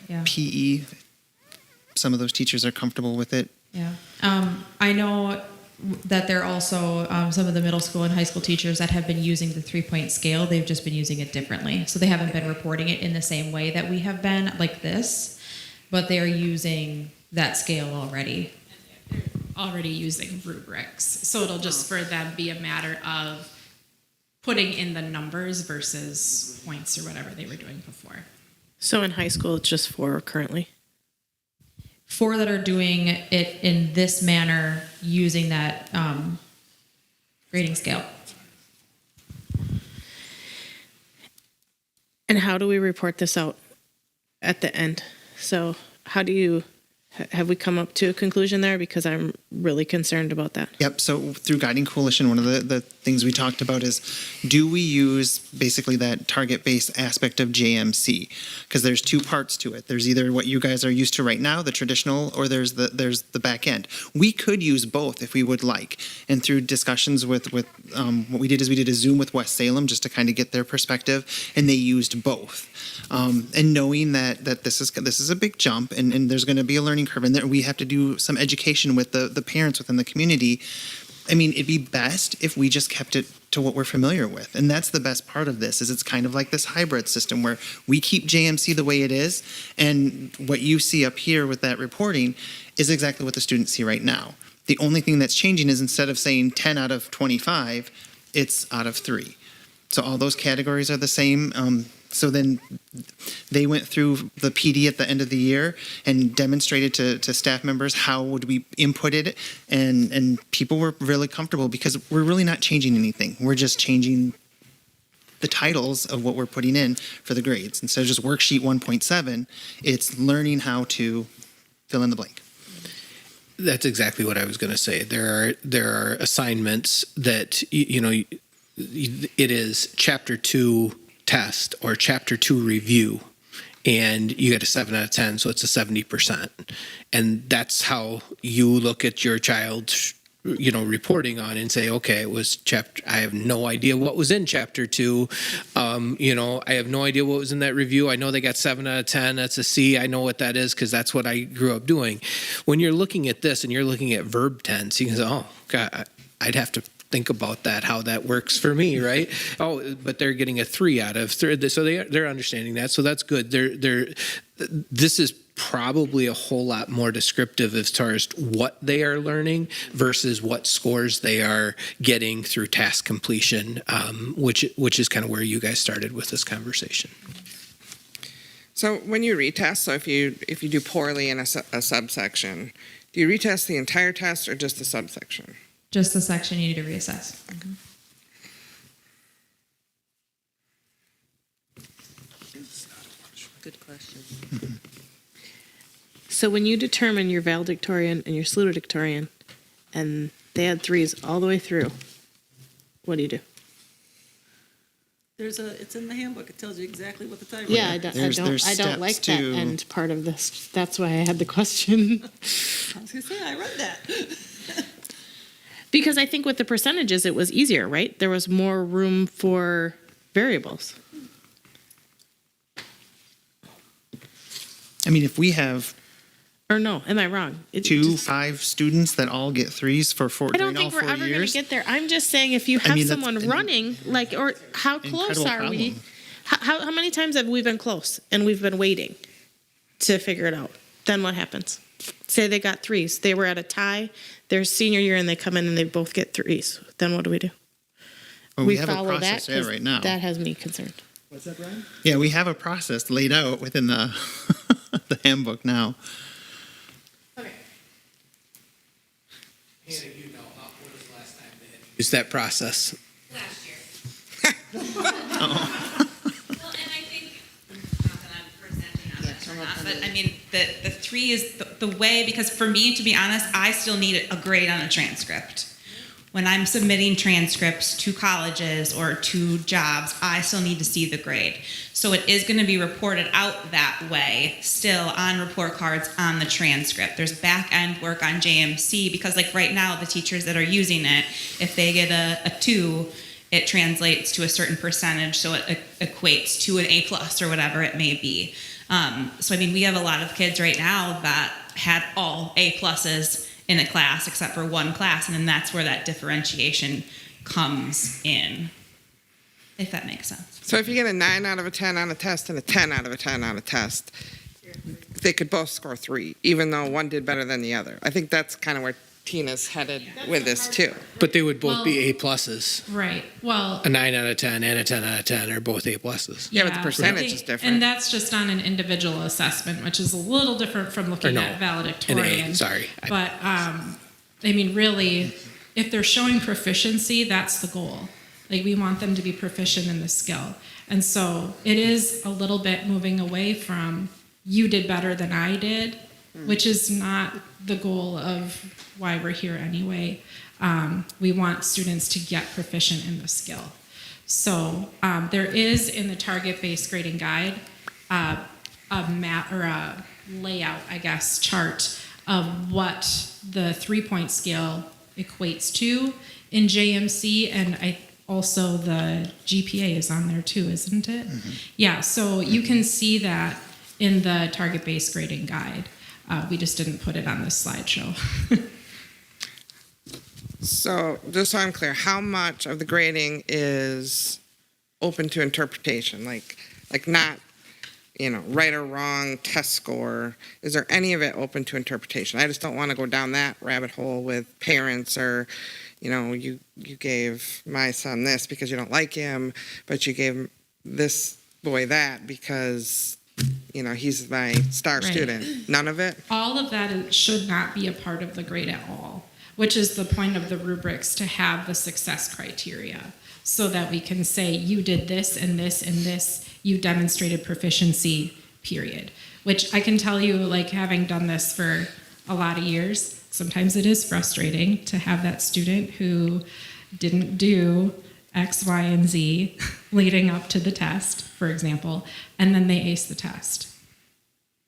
Yeah. PE, some of those teachers are comfortable with it. Yeah. I know that there are also some of the middle school and high school teachers that have been using the 3-point scale. They've just been using it differently. So they haven't been reporting it in the same way that we have been, like this, but they are using that scale already. They're already using rubrics. So it'll just for them be a matter of putting in the numbers versus points or whatever they were doing before. So in high school, it's just 4 currently? 4 that are doing it in this manner using that grading scale. And how do we report this out at the end? So how do you, have we come up to a conclusion there? Because I'm really concerned about that. Yep. So through Guiding Coalition, one of the things we talked about is, do we use basically that target-based aspect of JMC? Because there's two parts to it. There's either what you guys are used to right now, the traditional, or there's the back end. We could use both if we would like. And through discussions with what we did is we did a Zoom with West Salem just to kind of get their perspective, and they used both. And knowing that this is a big jump, and there's going to be a learning curve, and that we have to do some education with the parents within the community. I mean, it'd be best if we just kept it to what we're familiar with. And that's the best part of this, is it's kind of like this hybrid system where we keep JMC the way it is, and what you see up here with that reporting is exactly what the students see right now. The only thing that's changing is instead of saying 10 out of 25, it's out of 3. So all those categories are the same. So then they went through the PD at the end of the year and demonstrated to staff members how would we input it, and people were really comfortable because we're really not changing anything. We're just changing the titles of what we're putting in for the grades. Instead of just worksheet 1.7, it's learning how to fill in the blank. That's exactly what I was going to say. There are assignments that, it is chapter 2 test or chapter 2 review, and you get a 7 out of 10, so it's a 70%. And that's how you look at your child's, reporting on and say, okay, it was I have no idea what was in chapter 2. I have no idea what was in that review. I know they got 7 out of 10. That's a C. I know what that is because that's what I grew up doing. When you're looking at this and you're looking at verb tense, you can say, oh, God, I'd have to think about that, how that works for me, right? Oh, but they're getting a 3 out of 3, so they're understanding that, so that's good. This is probably a whole lot more descriptive as far as what they are learning versus what scores they are getting through task completion, which is kind of where you guys started with this conversation. So when you retest, so if you do poorly in a subsection, do you retest the entire test or just the subsection? Just the section you need to reassess. Good question. So when you determine your valedictorian and your salutatorian, and they had 3s all the way through, what do you do? It's in the handbook. It tells you exactly what the time is. Yeah, I don't like steps that to- end part of this. That's why I had the question. I was going to say, I read that. Because I think with the percentages, it was easier, right? There was more room for variables. I mean, if we have Or no, am I wrong? 5 students that all get 3s for 4 I don't during all think we're 4 ever going to years, get there. I'm just saying if you have mean, that's someone an running, or how close incredible are we? problem. How many times have we been close and we've been waiting to figure it out? Then what happens? Say they got 3s. They were at a tie their senior year and they come in and they both get 3s. Then what do we do? Well, we have a follow process there 'cause right now. That has me concerned. What's that, Brian? Yeah, we have a process laid out within the the handbook now. Hannah, when was the last time they had used that process? Last year. Well, and I think, not that I'm presenting on this or not, but I mean, the 3 is the way, because for me, to be honest, I still need a grade on a transcript. When I'm submitting transcripts to colleges or to jobs, I still need to see the grade. So it is going to be reported out that way, still on report cards on the transcript. There's back end work on JMC because, like right now, the teachers that are using it, if they get a 2, it translates to a certain percentage, so it equates to an A+ or whatever it may be. So I mean, we have a lot of kids right now that had all A+ in a class except for one class, and then that's where that differentiation comes in, if that makes sense. So if you get a 9 out of a 10 on a test and a 10 out of a 10 on a test, they could both score 3, even though one did better than the other. I think that's kind of where Tina's headed with this too. But they would both be A+. Right. Well, A 9 out of 10 and a 10 out of 10 are both A+. Yeah, but the percentage I is think- different. And that's just on an individual assessment, which is a little different from looking no, at An valedictorian. A, sorry. But, I mean, really, if they're showing proficiency, that's the goal. Like, we want them to be proficient in the skill. And so it is a little bit moving away from you did better than I did, which is not the goal of why we're here anyway. We want students to get proficient in the skill. So there is in the target-based grading guide a map or a layout, I guess, chart of what the 3-point scale equates to in JMC, and also the GPA is on there too, isn't it? Mm-hmm. Yeah, so you can see that in the target-based grading guide. We just didn't put it on this slideshow. So, just so I'm clear, how much of the grading is open to interpretation? Like not, right or wrong test score. Is there any of it open to interpretation? I just don't want to go down that rabbit hole with parents or, you gave my son this because you don't like him, but you gave this boy that because, he's my star Right. student. None of it? All of that should not be a part of the grade at all, which is the point of the rubrics, to have the success criteria so that we can say you did this and this and this, you demonstrated proficiency, period. Which I can tell you, like having done this for a lot of years, sometimes it is frustrating to have that student who didn't do X, Y, and Z leading up to the test, for example, and then they ace the test.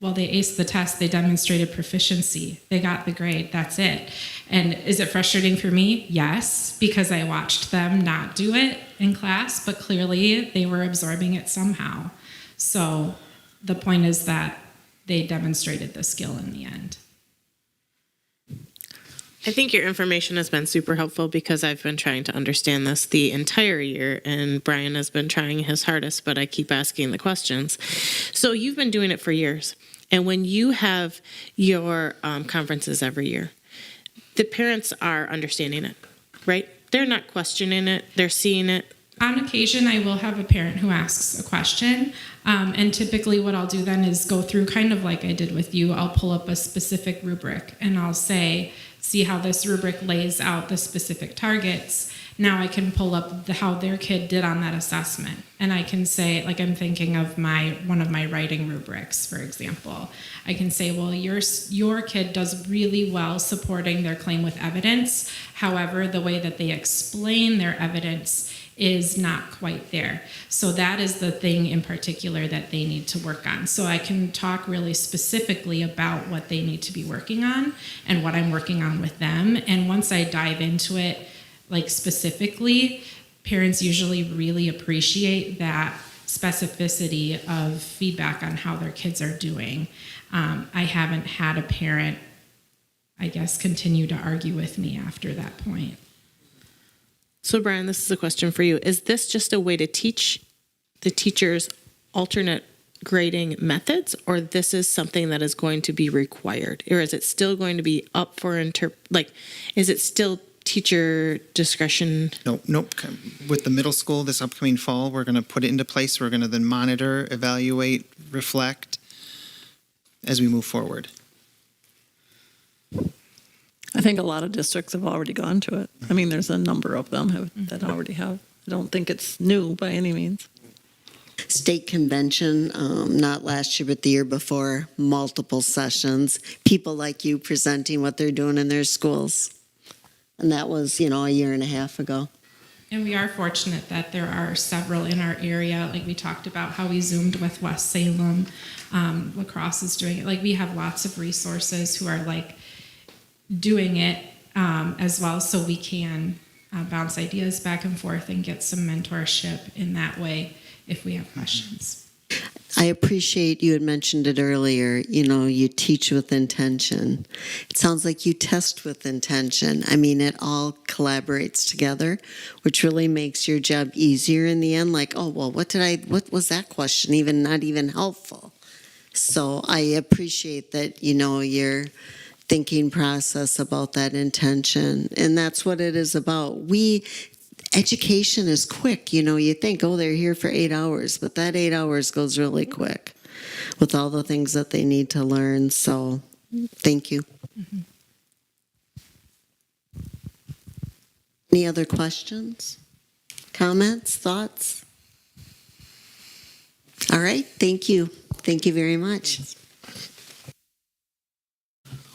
Well, they aced the test, they demonstrated proficiency, they got the grade, that's it. And is it frustrating for me? Yes, because I watched them not do it in class, but clearly they were absorbing it somehow. So the point is that they demonstrated the skill in the end. I think your information has been super helpful because I've been trying to understand this the entire year, and Brian has been trying his hardest, but I keep asking the questions. So you've been doing it for years, and when you have your conferences every year, the parents are understanding it, right? They're not questioning it, they're seeing it. On occasion, I will have a parent who asks a question, and typically what I'll do then is go through kind of like I did with you. I'll pull up a specific rubric, and I'll say, see how this rubric lays out the specific targets. Now I can pull up how their kid did on that assessment. And I can say, like I'm thinking of one of my writing rubrics, for example. I can say, well, your kid does really well supporting their claim with evidence. However, the way that they explain their evidence is not quite there. So that is the thing in particular that they need to work on. So I can talk really specifically about what they need to be working on and what I'm working on with them. And once I dive into it, like specifically, parents usually really appreciate that specificity of feedback on how their kids are doing. I haven't had a parent, I guess, continue to argue with me after that point. So Brian, this is a question for you. Is this just a way to teach the teachers alternate grading methods, or this is something that is going to be required? Or is it still going to be up for is it still teacher discretion? Nope. With the middle school this upcoming fall, we're going to put it into place. We're going to then monitor, evaluate, reflect as we move forward. I think a lot of districts have already gone to it. I mean, there's a number of them that already have. I don't think it's new by any means. State convention, not last year, but the year before, multiple sessions, people like you presenting what they're doing in their schools. And that was, a year and a half ago. And we are fortunate that there are several in our area. Like we talked about how we Zoomed with West Salem. La Crosse is doing it. Like we have lots of resources who are doing it as well, so we can bounce ideas back and forth and get some mentorship in that way if we have questions. I appreciate you had mentioned it earlier, you teach with intention. It sounds like you test with intention. I mean, it all collaborates together, which really makes your job easier in the end. Like, oh, well, what was that question not even helpful? So I appreciate that, your thinking process about that intention. And that's what it is about. Education is quick. You think, oh, they're here for 8 hours, but that 8 hours goes really quick with all the things that they need to learn. So thank you. Mm-hmm. Any other questions, comments, thoughts? All right. Thank you. Thank you very much.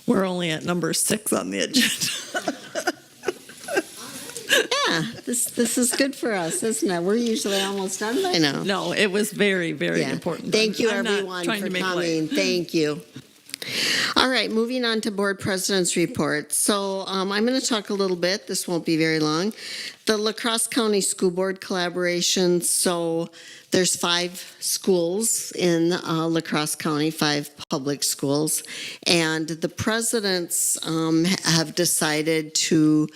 We're only at number 6 on the agenda. Yeah, this is good for us, isn't it? We're usually almost done by now. No, it was very, very Yeah. important. Thank you, I'm not everyone, trying for to make coming. light. Thank you. All right, moving on to board president's report. So I'm going to talk a little bit. This won't be very long. The La Crosse County School Board collaboration. So there's 5 schools in La Crosse County, 5 public schools, and the presidents have decided to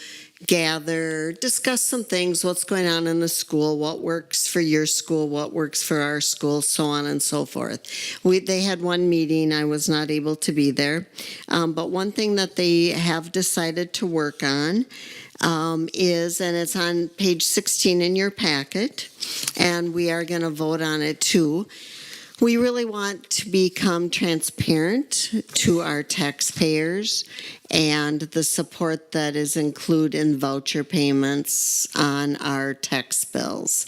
gather, discuss some things, what's going on in the school, what works for your school, what works for our school, so on and so forth. They had one meeting, I was not able to be there, but one thing that they have decided to work on is, and it's on page 16 in your packet, and we are going to vote on it too. We really want to become transparent to our taxpayers and the support that is included in voucher payments on our tax bills.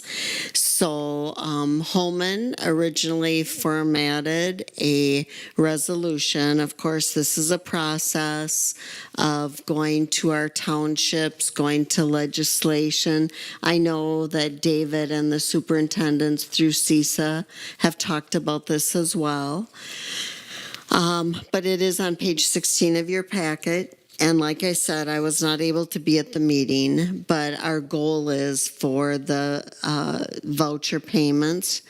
So Holman originally formatted a resolution. Of course, this is a process of going to our townships, going to legislation. I know that David and the superintendents through CISA have talked about this as well. But it is on page 16 of your packet. And like I said, I was not able to be at the meeting, but our goal is for the voucher payments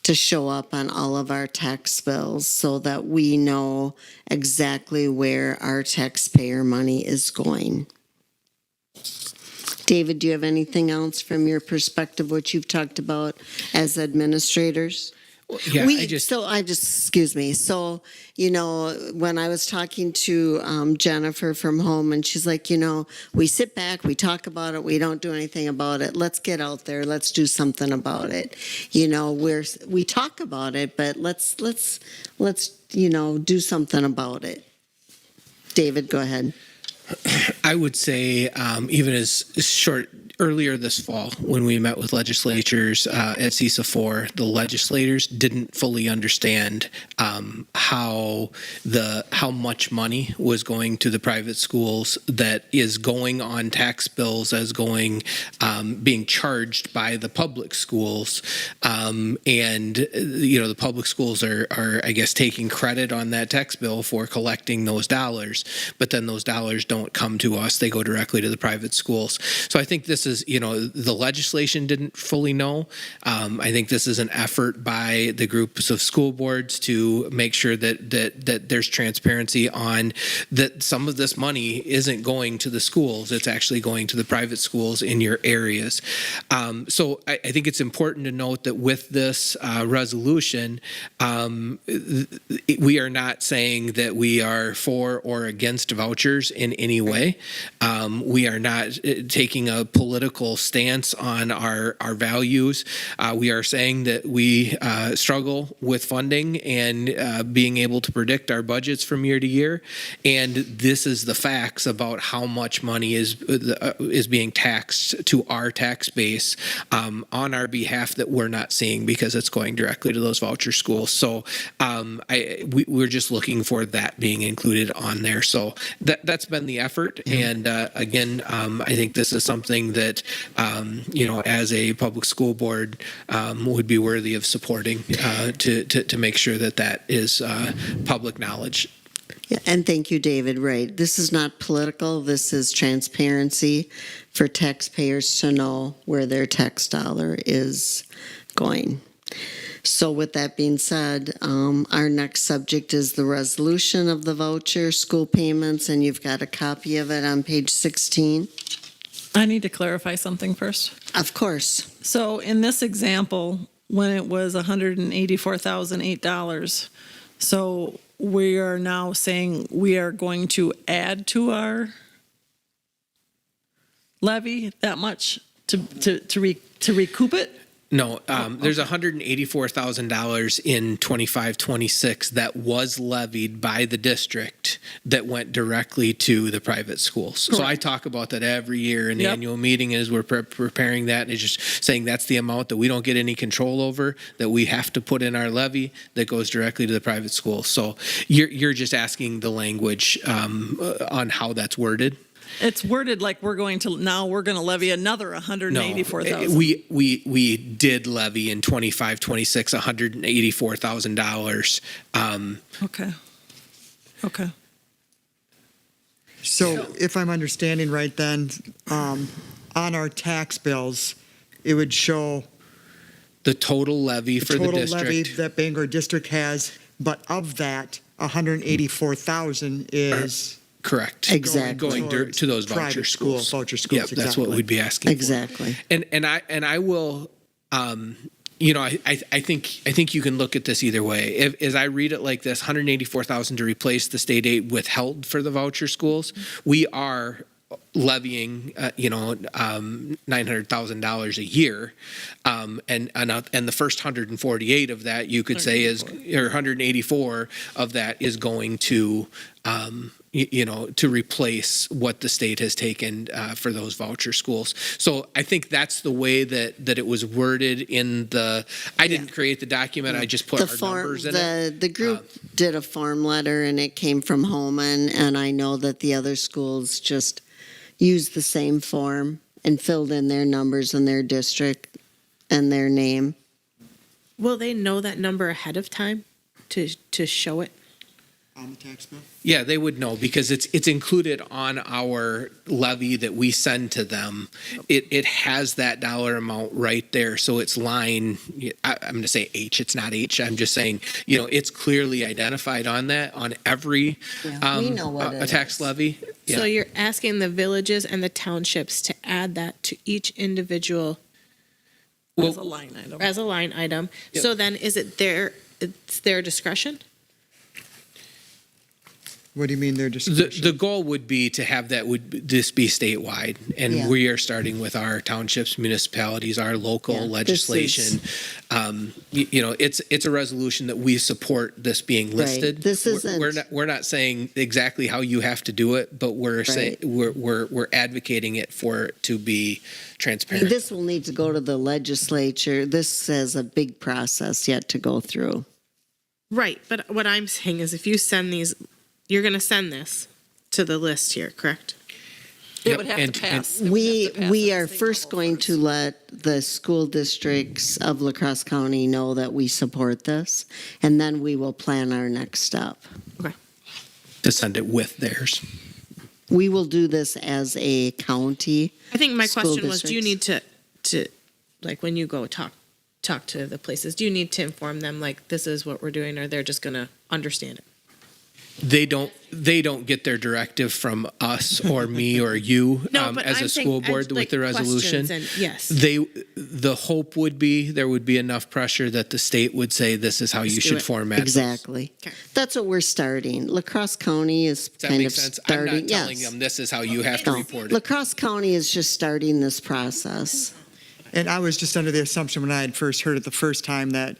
to show up on all of our tax bills so that we know exactly where our taxpayer money is going. David, do you have anything else from your perspective, what you've talked about as administrators? Yeah, excuse me. So, you know, when I was talking to Jennifer from home, and she's like, you know, we sit back, we talk about it, we don't do anything about it. Let's get out there, let's do something about it. You know, we talk about it, but let's you know, do something about it. David, go ahead. I would say even as short earlier this fall when we met with legislatures at CISA 4, the legislators didn't fully understand how much money was going to the private schools that is going on tax bills as being charged by the public schools, and you know the public schools are I guess taking credit on that tax bill for collecting those dollars, but then those dollars don't come to us; they go directly to the private schools. So I think this is, you know, the legislation didn't fully know. I think this is an effort by the groups of school boards to make sure that there's transparency on that some of this money isn't going to the schools. It's actually going to the private schools in your areas. So I think it's important to note that with this resolution, we are not saying that we are for or against vouchers in any way. We are not taking a political stance on our values. We are saying that we struggle with funding and being able to predict our budgets from year to year. And this is the facts about how much money is being taxed to our tax base on our behalf that we're not seeing because it's going directly to those voucher schools. So we're just looking for that being included on there. So that's been the effort. And again, I think this is something that you know, as a public school board, would be worthy of supporting to make sure that is public knowledge. Yeah, and thank you, David. Right. This is not political. This is transparency for taxpayers to know where their tax dollar is going. So with that being said, our next subject is the resolution of the voucher school payments, and you've got a copy of it on page 16. I need to clarify something first. Of course. So in this example, when it was $184,008, so we are now saying we are going to add to our levy that much to recoup it? No, there's $184,000 in 25-26 that was levied by the district that went directly to the private schools. So I talk about that every year in the Yep. annual meeting as we're preparing that. It's just saying that's the amount that we don't get any control over, that we have to put in our levy that goes directly to the private schools. So you're just asking the language on how that's worded. It's worded like we're going to levy another No, 184,000. we did levy in 25, 26, $184,000. Okay. So if I'm understanding right, then on our tax bills, it would show The total levy the for the total levy district. that Bangor District has, but of that, 184,000 is Correct. Exactly. Going to those voucher private schools. voucher schools. Yep, that's exactly. what we'd be asking for. Exactly. And I will, I think you can look at this either way. As I read it like this, 184,000 to replace the state aid withheld for the voucher schools, we are levying, $900,000 a year, and the first 148 of that you could say is, or 184 of that is going to, to replace what the state has taken for those voucher schools. So I think that's the way that it was worded in the. I didn't create the document. I just put The our form, numbers in it. the group did a form letter and it came from Holman, and I know that the other schools just used the same form and filled in their numbers and their district and their name. Will they know that number ahead of time to show it? On the tax bill? Yeah, they would know because it's included on our levy that we send to them. It has that dollar amount right there. So it's line, I'm going to say H, it's not H. I'm just saying, it's clearly identified on that, on every We know what a it tax is. levy. Yeah. So you're asking the villages and the townships to add that to each individual As a line item. as a line item. So then is it it's their discretion? What do you mean their discretion? The goal would be to have this be statewide, and Yeah. we are starting with our townships, municipalities, our local Yeah, this legislation. It's a resolution that we support this being listed. This isn't- We're not saying exactly how you have to do it, but we're saying we're advocating it for it to be transparent. This will need to go to the legislature. This has a big process yet to go through. Right, but what I'm saying is if you send these, you're going to send this to the list here, correct? It would have and- to pass. We are first going to let the school districts of La Crosse County know that we support this, and then we will plan our next step. To send it with theirs. We will do this as a county. I think my School question was, do you need districts. to like when you go talk to the places, do you need to inform them like this is what we're doing, or they're just going to understand it? They don't get their directive from us or me or you No, but as I'm a saying, school board like, with the resolution. questions and- yes. The hope would be there would be enough pressure that the state would say this is how you Let's do should it. format this. Exactly. Okay. That's what we're starting. La Crosse County is Does that kind make of sense? starting. I'm not telling yes. them this is how you have to No. report La it. Crosse County is just starting this process. And I was just under the assumption when I had first heard it the first time that,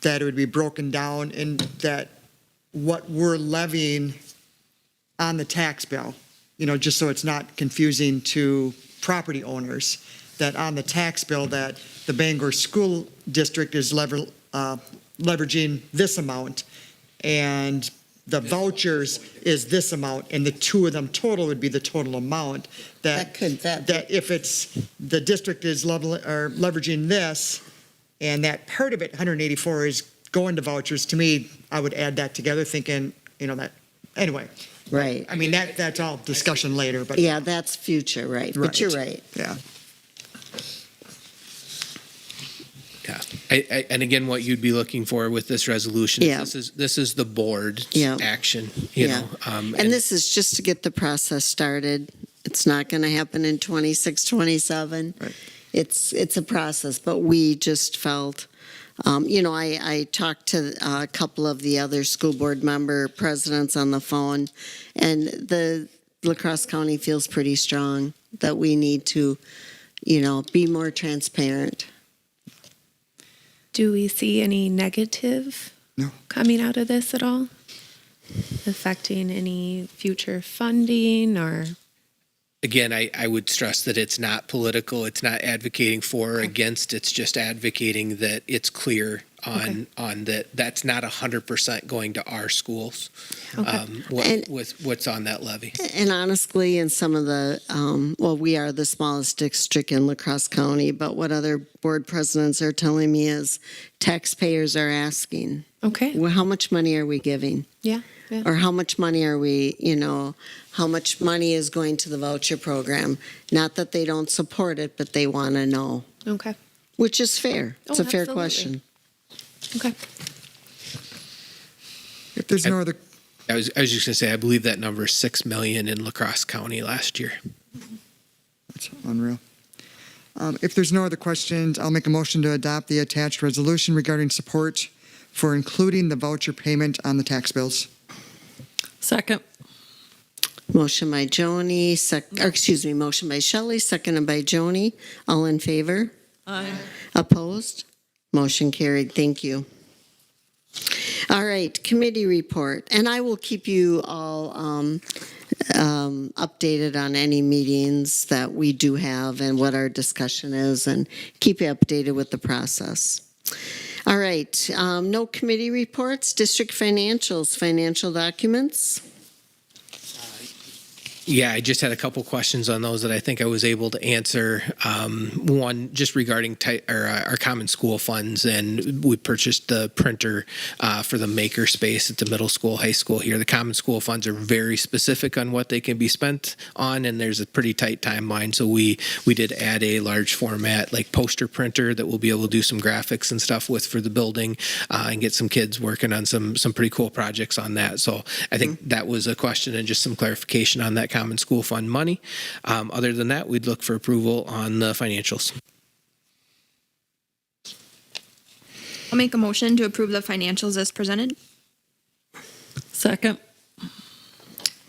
that it would be broken down and that what we're levying on the tax bill, just so it's not confusing to property owners, that on the tax bill that the Bangor School District is leveraging this amount and the vouchers is this amount, and the two of them total would be the total amount. That if it's, the district is leveraging this, and that part of it, 184, is going to vouchers, to me, I would add that together, thinking, that, anyway. Right. I mean, that's all discussion later, but. Yeah, that's future, right. But you're right. Yeah. Yeah. And again, what you'd be looking for with this resolution Yeah. is this is the board's Yeah. action. Yeah. And this is just to get the process started. It's not going to happen in 26, 27. Right. It's a process, but we just felt, I talked to a couple of the other school board member presidents on the phone, and the La Crosse County feels pretty strong that we need to, be more transparent. Do we see any negative No. coming out of this at all? affecting any future funding or? Again, I would stress that it's not political. It's not advocating for or against. It's just advocating that it's clear on that that's not 100% going to our schools with what's on that levy. And honestly, in some of the, we are the smallest district in La Crosse County, but what other board presidents are telling me is taxpayers are asking, Okay. well, how much money are we giving? Yeah. Or how much money are we, how much money is going to the voucher program? Not that they don't support it, but they want to know, Okay. which is fair. It's Oh, a fair absolutely. question. Okay. If there's no other, I was just going to say, I believe that number is 6 million in La Crosse County last year. that's unreal. If there's no other questions, I'll make a motion to adopt the attached resolution regarding support for including the voucher payment on the tax bills. Second. Motion by Joni, motion by Shelley, seconded by Joni. All in favor? Aye. Opposed? Motion carried. Thank you. All right, committee report. And I will keep you all updated on any meetings that we do have and what our discussion is, and keep you updated with the process. All right, no committee reports, district financials, financial documents. Yeah, I just had a couple questions on those that I think I was able to answer. One, just regarding our common school funds, and we purchased the printer for the maker space at the middle school, high school here. The common school funds are very specific on what they can be spent on, and there's a pretty tight timeline. So we did add a large format, like poster printer, that we'll be able to do some graphics and stuff with for the building, and get some kids working on some pretty cool projects on that. So I think that was a question and just some clarification on that common school fund money. Other than that, we'd look for approval on the financials. I'll make a motion to approve the financials as presented. Second.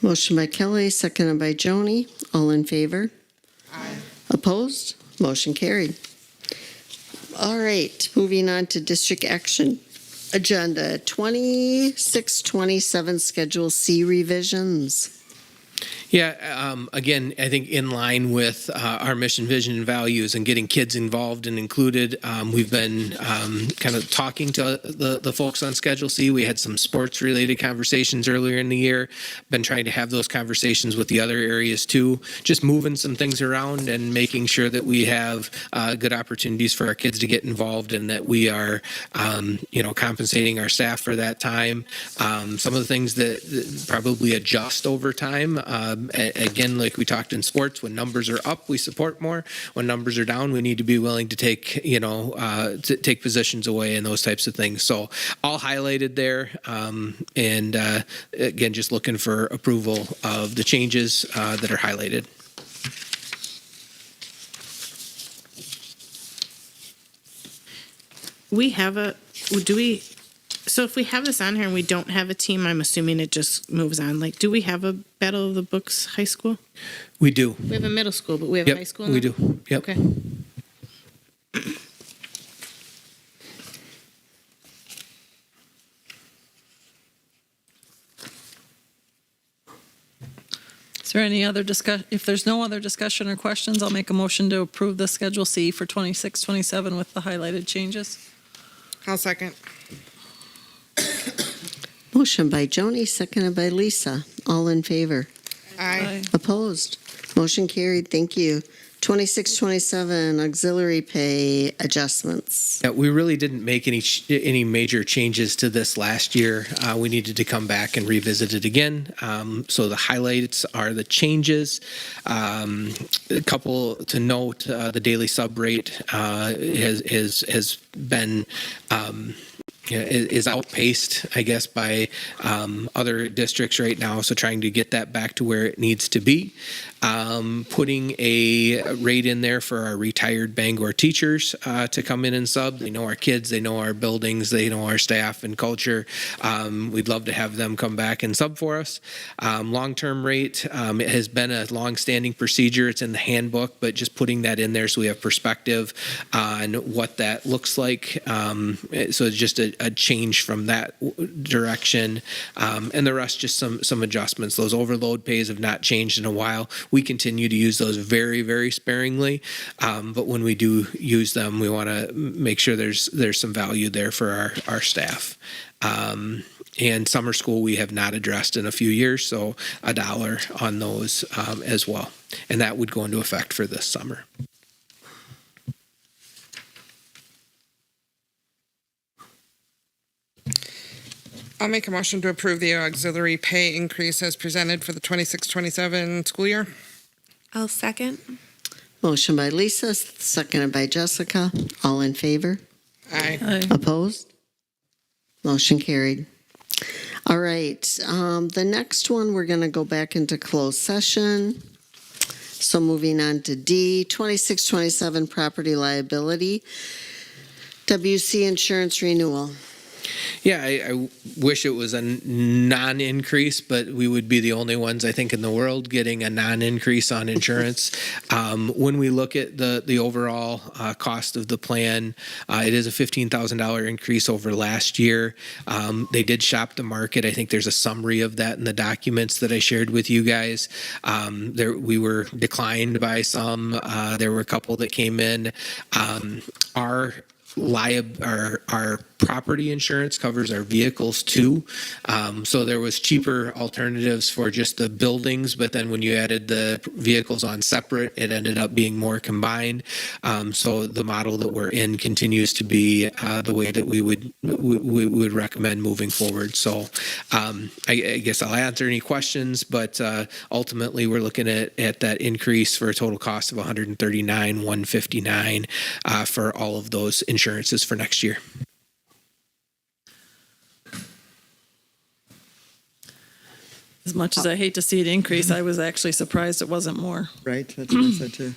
Motion by Kelly, seconded by Joni. All in favor? Aye. Opposed? Motion carried. All right, moving on to district action agenda 2627 Schedule C revisions. Yeah, again, I think in line with our mission, vision, and values and getting kids involved and included, we've been kind of talking to the folks on Schedule C. We had some sports-related conversations earlier in the year, been trying to have those conversations with the other areas too, just moving some things around and making sure that we have good opportunities for our kids to get involved and that we are, compensating our staff for that time. Some of the things that probably adjust over time, again, like we talked in sports, when numbers are up, we support more. When numbers are down, we need to be willing to take, take positions away and those types of things. So all highlighted there. And again, just looking for approval of the changes that are highlighted. So if we have this on here and we don't have a team, I'm assuming it just moves on. Like, do we have a Battle of the Books high school? We do. We have a middle school, but we have Yep, a high school we now? do. Yep. Okay. Is there any other discuss? If there's no other discussion or questions, I'll make a motion to approve the Schedule C for 2627 with the highlighted changes. I'll second. Motion by Joni, seconded by Lisa. All in favor? Aye. Opposed? Motion carried. Thank you. 2627 auxiliary pay adjustments. Yeah, we really didn't make any major changes to this last year. We needed to come back and revisit it again. So the highlights are the changes. A couple to note: the daily sub rate has been. Is outpaced, I guess, by other districts right now. So trying to get that back to where it needs to be. Putting a rate in there for our retired Bangor teachers to come in and sub. They know our kids, they know our buildings, they know our staff and culture. We'd love to have them come back and sub for us. Long-term rate, it has been a long-standing procedure. It's in the handbook, but just putting that in there so we have perspective on what that looks like. So it's just a a change from that direction. And the rest just some adjustments. Those overload pays have not changed in a while. We continue to use those very, very sparingly. But when we do use them, we want to make sure there's some value there for our staff. And summer school we have not addressed in a few years, so $1 on those as well. And that would go into effect for this summer. I'll make a motion to approve the auxiliary pay increase as presented for the 26-27 school year. I'll second. Motion by Lisa, seconded by Jessica. All in favor? Aye. Opposed? Motion carried. All right, the next one, we're going to go back into closed session. So moving on to D, 26-27 property liability, WC insurance renewal. Yeah, I wish it was a non-increase, but we would be the only ones, I think, in the world getting a non-increase on insurance. When we look at the overall cost of the plan, it is a $15,000 increase over last year. They did shop the market. I think there's a summary of that in the documents that I shared with you guys. We were declined by some. There were a couple that came in. Our property insurance covers our vehicles too. So there was cheaper alternatives for just the buildings, but then when you added the vehicles on separate, it ended up being more combined. So the model that we're in continues to be the way that we would recommend moving forward. So I guess I'll answer any questions, but ultimately we're looking at that increase for a total cost of $139,159 for all of those insurances for next year. As much as I hate to see it increase, I was actually surprised it wasn't more. Right, that's what I said too.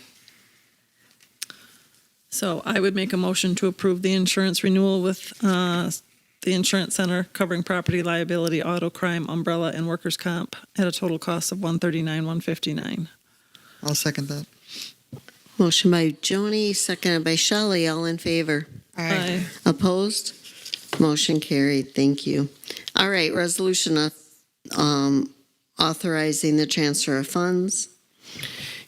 So I would make a motion to approve the insurance renewal with the insurance center covering property liability, auto crime, umbrella, and workers' comp at a total cost of $139,159. I'll second that. Motion by Joni, seconded by Shelley. All in favor? Aye. Opposed? Motion carried. Thank you. All right, resolution authorizing the transfer of funds.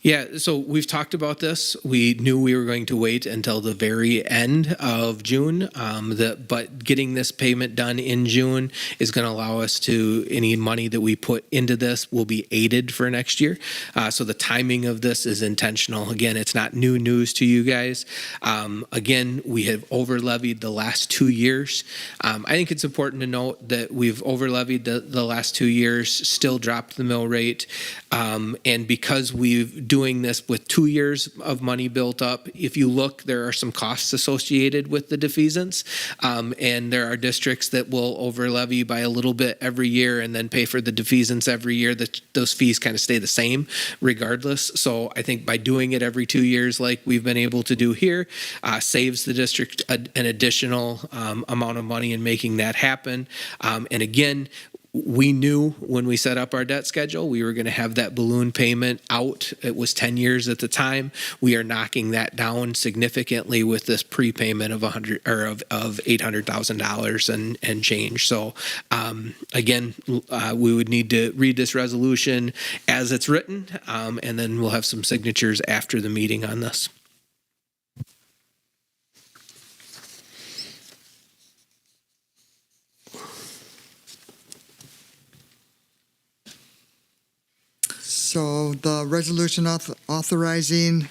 Yeah, so we've talked about this. We knew we were going to wait until the very end of June, but getting this payment done in June is going to allow us to, any money that we put into this will be aided for next year. So the timing of this is intentional. Again, it's not new news to you guys. Again, we have over-levied the last 2 years. I think it's important to note that we've over-levied the last 2 years, still dropped the mill rate, and because we've doing this with 2 years of money built up. If you look, there are some costs associated with the defeasance, and there are districts that will over levy by a little bit every year and then pay for the defeasance every year. Those fees kind of stay the same regardless. So I think by doing it every 2 years like we've been able to do here, saves the district an additional amount of money in making that happen. And again, we knew when we set up our debt schedule, we were going to have that balloon payment out. It was 10 years at the time. We are knocking that down significantly with this prepayment of $800,000 and change. So again, we would need to read this resolution as it's written, and then we'll have some signatures after the meeting on this. So the resolution authorizing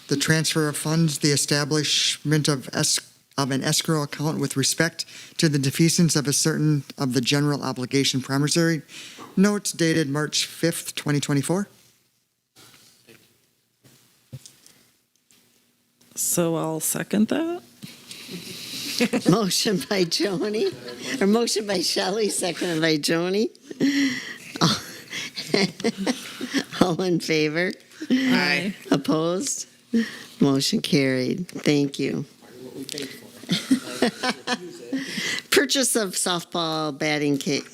the transfer of funds, the establishment of an escrow account with respect to the defeasance of a certain of the general obligation promissory notes dated March 5th, 2024. So I'll second that. Motion by Joni, or motion by Shelley, seconded by Joni. All in favor? Aye. Opposed? Motion carried. Thank you. Purchase of softball batting kit.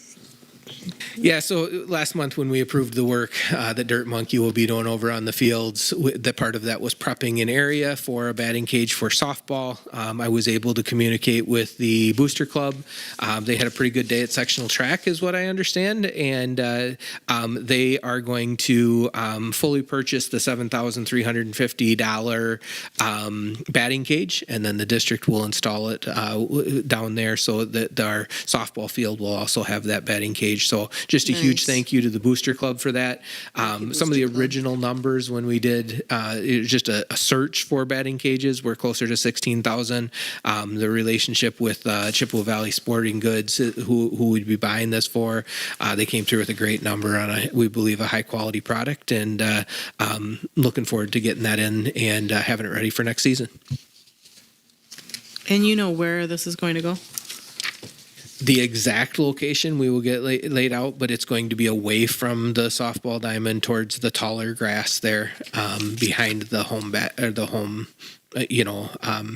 Yeah, so last month when we approved the work that Dirt Monkey will be doing over on the fields, the part of that was prepping an area for a batting cage for softball. I was able to communicate with the booster club. They had a pretty good day at sectional track, is what I understand, and they are going to fully purchase the $7,350 batting cage, and then the district will install it down there so that our softball field will also have that batting cage. So just a huge thank you to the Booster Club for that. Some of the original numbers when we did it was just a search for batting cages were closer to 16,000. The relationship with Chippewa Valley Sporting Goods, who we'd be buying this for, they came through with a great number on we believe a high quality product, and looking forward to getting that in and having it ready for next season. And you know where this is going to go? The exact location we will get laid out, but it's going to be away from the softball diamond towards the taller grass there, behind the home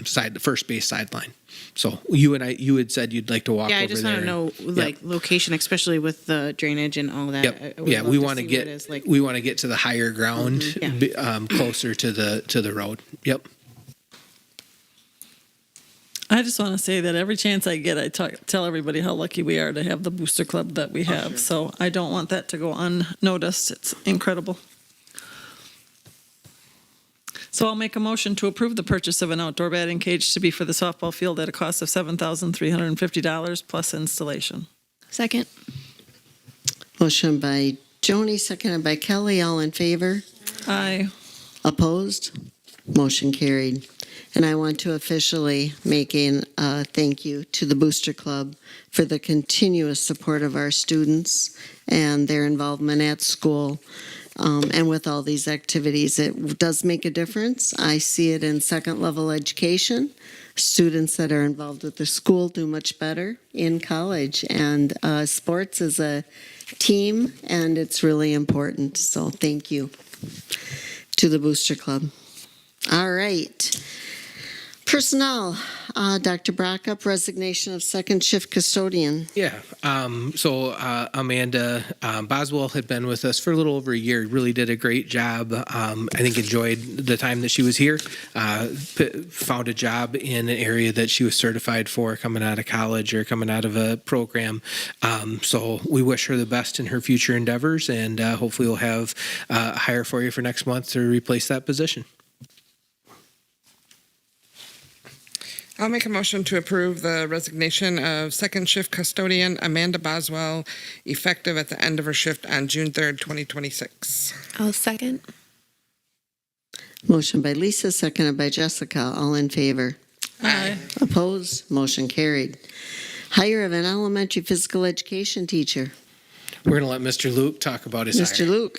side, the first base sideline. So you had said you'd like to walk over there. Yeah, I just want to know location, especially with the drainage and all that. Yep. Yeah, we want to get to the higher ground, closer to the road. Yep. I just want to say that every chance I get, I tell everybody how lucky we are to have the booster club that we have. So I don't want that to go unnoticed. It's incredible. So I'll make a motion to approve the purchase of an outdoor batting cage to be for the softball field at a cost of $7,350 plus installation. Second. Motion by Joni, seconded by Kelly. All in favor? Aye. Opposed? Motion carried. And I want to officially make a thank you to the Booster Club for the continuous support of our students and their involvement at school and with all these activities. It does make a difference. I see it in second level education. Students that are involved with the school do much better in college, and sports is a team, and it's really important. So thank you to the Booster Club. All right. Personnel, Dr. Brockup, resignation of second shift custodian. Yeah, so Amanda Boswell had been with us for a little over a year, really did a great job. I think enjoyed the time that she was here, found a job in an area that she was certified for coming out of college or coming out of a program. So we wish her the best in her future endeavors, and hopefully we'll have a hire for you for next month to replace that position. I'll make a motion to approve the resignation of second shift custodian Amanda Boswell, effective at the end of her shift on June 3rd, 2026. I'll second. Motion by Lisa, seconded by Jessica. All in favor? Aye. Opposed? Motion carried. Hire of an elementary physical education teacher. We're going to let Mr. Luke talk about his Mr. hire. Luke.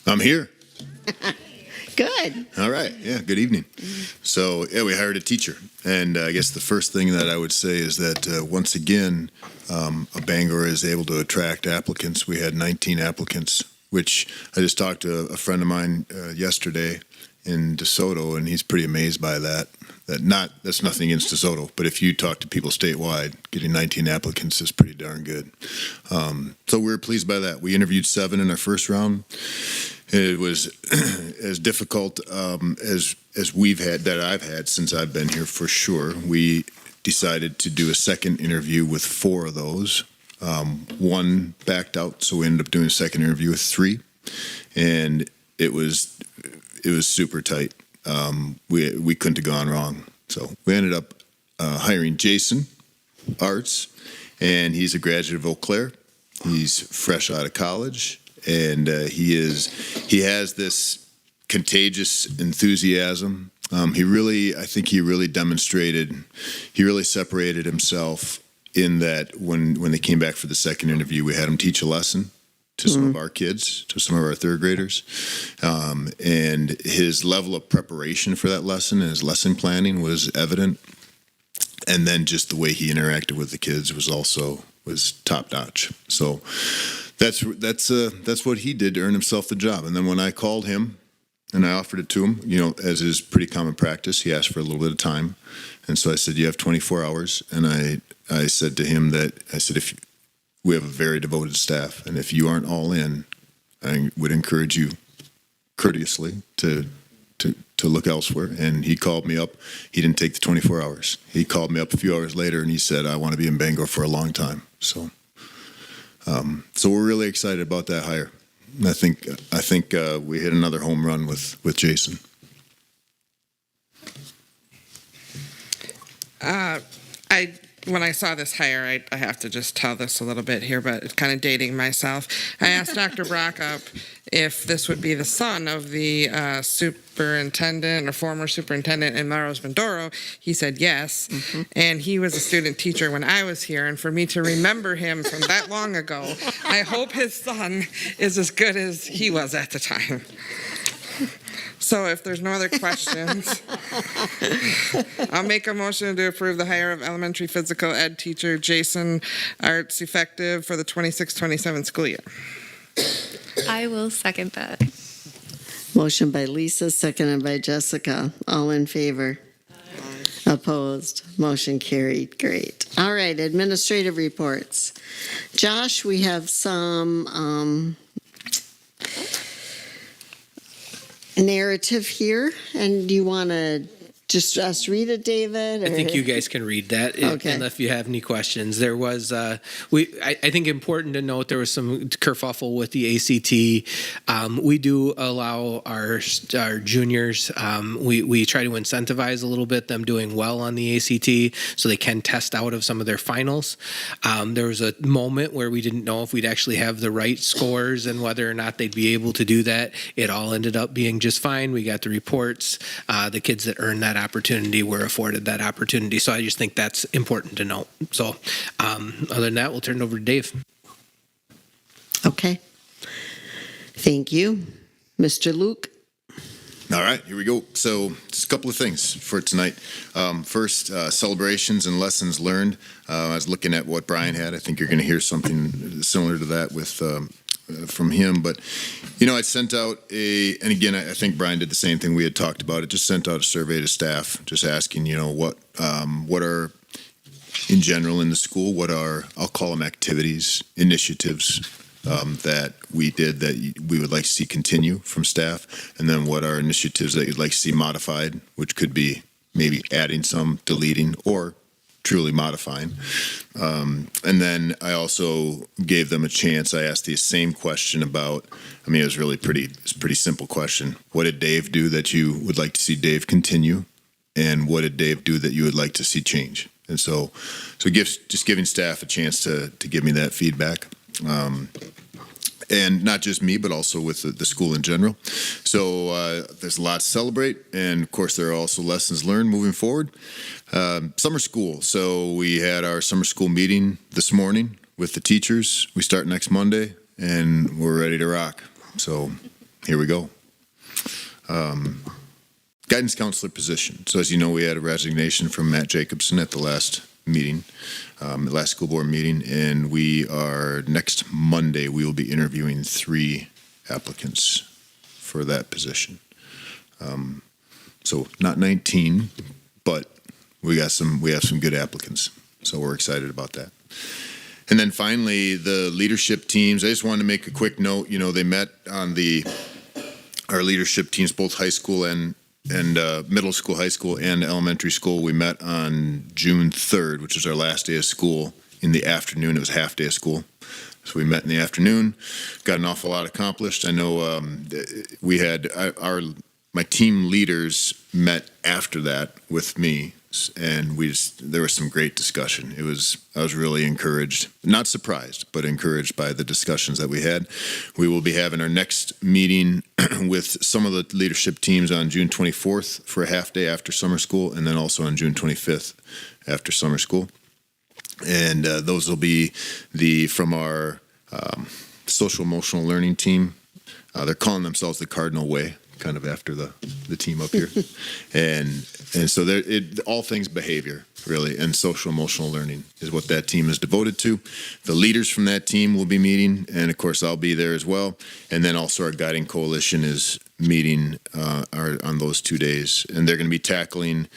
I'm here. Good. All right. Yeah, good evening. So, yeah, we hired a teacher. And I guess the first thing that I would say is that once again, Bangor is able to attract applicants. We had 19 applicants, which I just talked to a friend of mine yesterday in DeSoto, and he's pretty amazed by that. That's nothing against DeSoto, but if you talk to people statewide, getting 19 applicants is pretty darn good. So we were pleased by that. We interviewed 7 in our first round. It was as difficult as I've had since I've been here, for sure. We decided to do a second interview with 4 of those. 1 backed out, so we ended up doing a second interview with 3, and it was super tight. We couldn't have gone wrong. So we ended up hiring Jason Arts, and he's a graduate of Eau Claire. He's fresh out of college. And he has this contagious enthusiasm. I think he really separated himself in that when they came back for the second interview, we had him teach a lesson to some of our kids, to some of our third graders. And his level of preparation for that lesson and his lesson planning was evident. And then just the way he interacted with the kids was top notch. So that's what he did to earn himself the job. And then when I called him and I offered it to him, as is pretty common practice, he asked for a little bit of time. And so I said, you have 24 hours. And I said to him that, we have a very devoted staff. And if you aren't all in, I would encourage you courteously to look elsewhere. And he called me up. He didn't take the 24 hours. He called me up a few hours later and he said, I want to be in Bangor for a long time. So we're really excited about that hire. And I think we hit another home run with Jason. When I saw this hire, I have to just tell this a little bit here, but it's kind of dating myself. I asked Dr. Brockup if this would be the son of the superintendent or former superintendent in Melrose Bendoro. He said yes, and he was a student teacher when I was here, and for me to remember him from that long ago, I hope his son is as good as he was at the time. So if there's no other questions, I'll make a motion to approve the hire of elementary physical ed teacher Jason Arts effective for the 26-27 school year. I will second that. Motion by Lisa, seconded by Jessica. All in favor? Opposed? Motion carried. Great. All right, administrative reports. Josh, we have some narrative here, and do you want to just read it, David? I think you guys can read that Okay. if you have any questions. There was, I think important to note, there was some kerfuffle with the ACT. We do allow our juniors, we try to incentivize a little bit them doing well on the ACT so they can test out of some of their finals. There was a moment where we didn't know if we'd actually have the right scores and whether or not they'd be able to do that. It all ended up being just fine. We got the reports. The kids that earned that opportunity were afforded that opportunity. So I just think that's important to note. So other than that, we'll turn it over to Dave. Okay. Thank you. Mr. Luke? All right, here we go. So just a couple of things for tonight. First, celebrations and lessons learned. I was looking at what Brian had. I think you're going to hear something similar to that with from him. But, I sent out and again, I think Brian did the same thing we had talked about. It just sent out a survey to staff, just asking, what are, in general in the school, what are, I'll call them activities, initiatives that we did that we would like to see continue from staff, and then what are initiatives that you'd like to see modified, which could be maybe adding some, deleting, or truly modifying. And then I also gave them a chance. I asked the same question about, it was really it's a pretty simple question. What did Dave do that you would like to see Dave continue? And what did Dave do that you would like to see change? And so just giving staff a chance to give me that feedback. And not just me, but also with the school in general. So there's a lot to celebrate. And of course, there are also lessons learned moving forward. Summer school. So we had our summer school meeting this morning with the teachers. We start next Monday and we're ready to rock. So here we go. Guidance counselor position. So as you know, we had a resignation from Matt Jacobson at the last meeting, last school board meeting, and next Monday, we will be interviewing 3 applicants for that position. So not 19, but we have some good applicants. So we're excited about that. And then finally, the leadership teams. I just wanted to make a quick note. They met on our leadership teams, both high school and middle school, high school, and elementary school. We met on June 3rd, which was our last day of school, in the afternoon. It was half day of school. So we met in the afternoon, got an awful lot accomplished. I know we had my team leaders met after that with me, and there was some great discussion. I was really encouraged, not surprised, but encouraged by the discussions that we had. We will be having our next meeting with some of the leadership teams on June 24th for a half day after summer school, and then also on June 25th after summer school. And those will be from our social emotional learning team. They're calling themselves the Cardinal Way, kind of after the team up here. and so all things behavior, really, and social emotional learning is what that team is devoted to. The leaders from that team will be meeting, and of course I'll be there as well. And then also our guiding coalition is meeting on those 2 days, and they're going to be tackling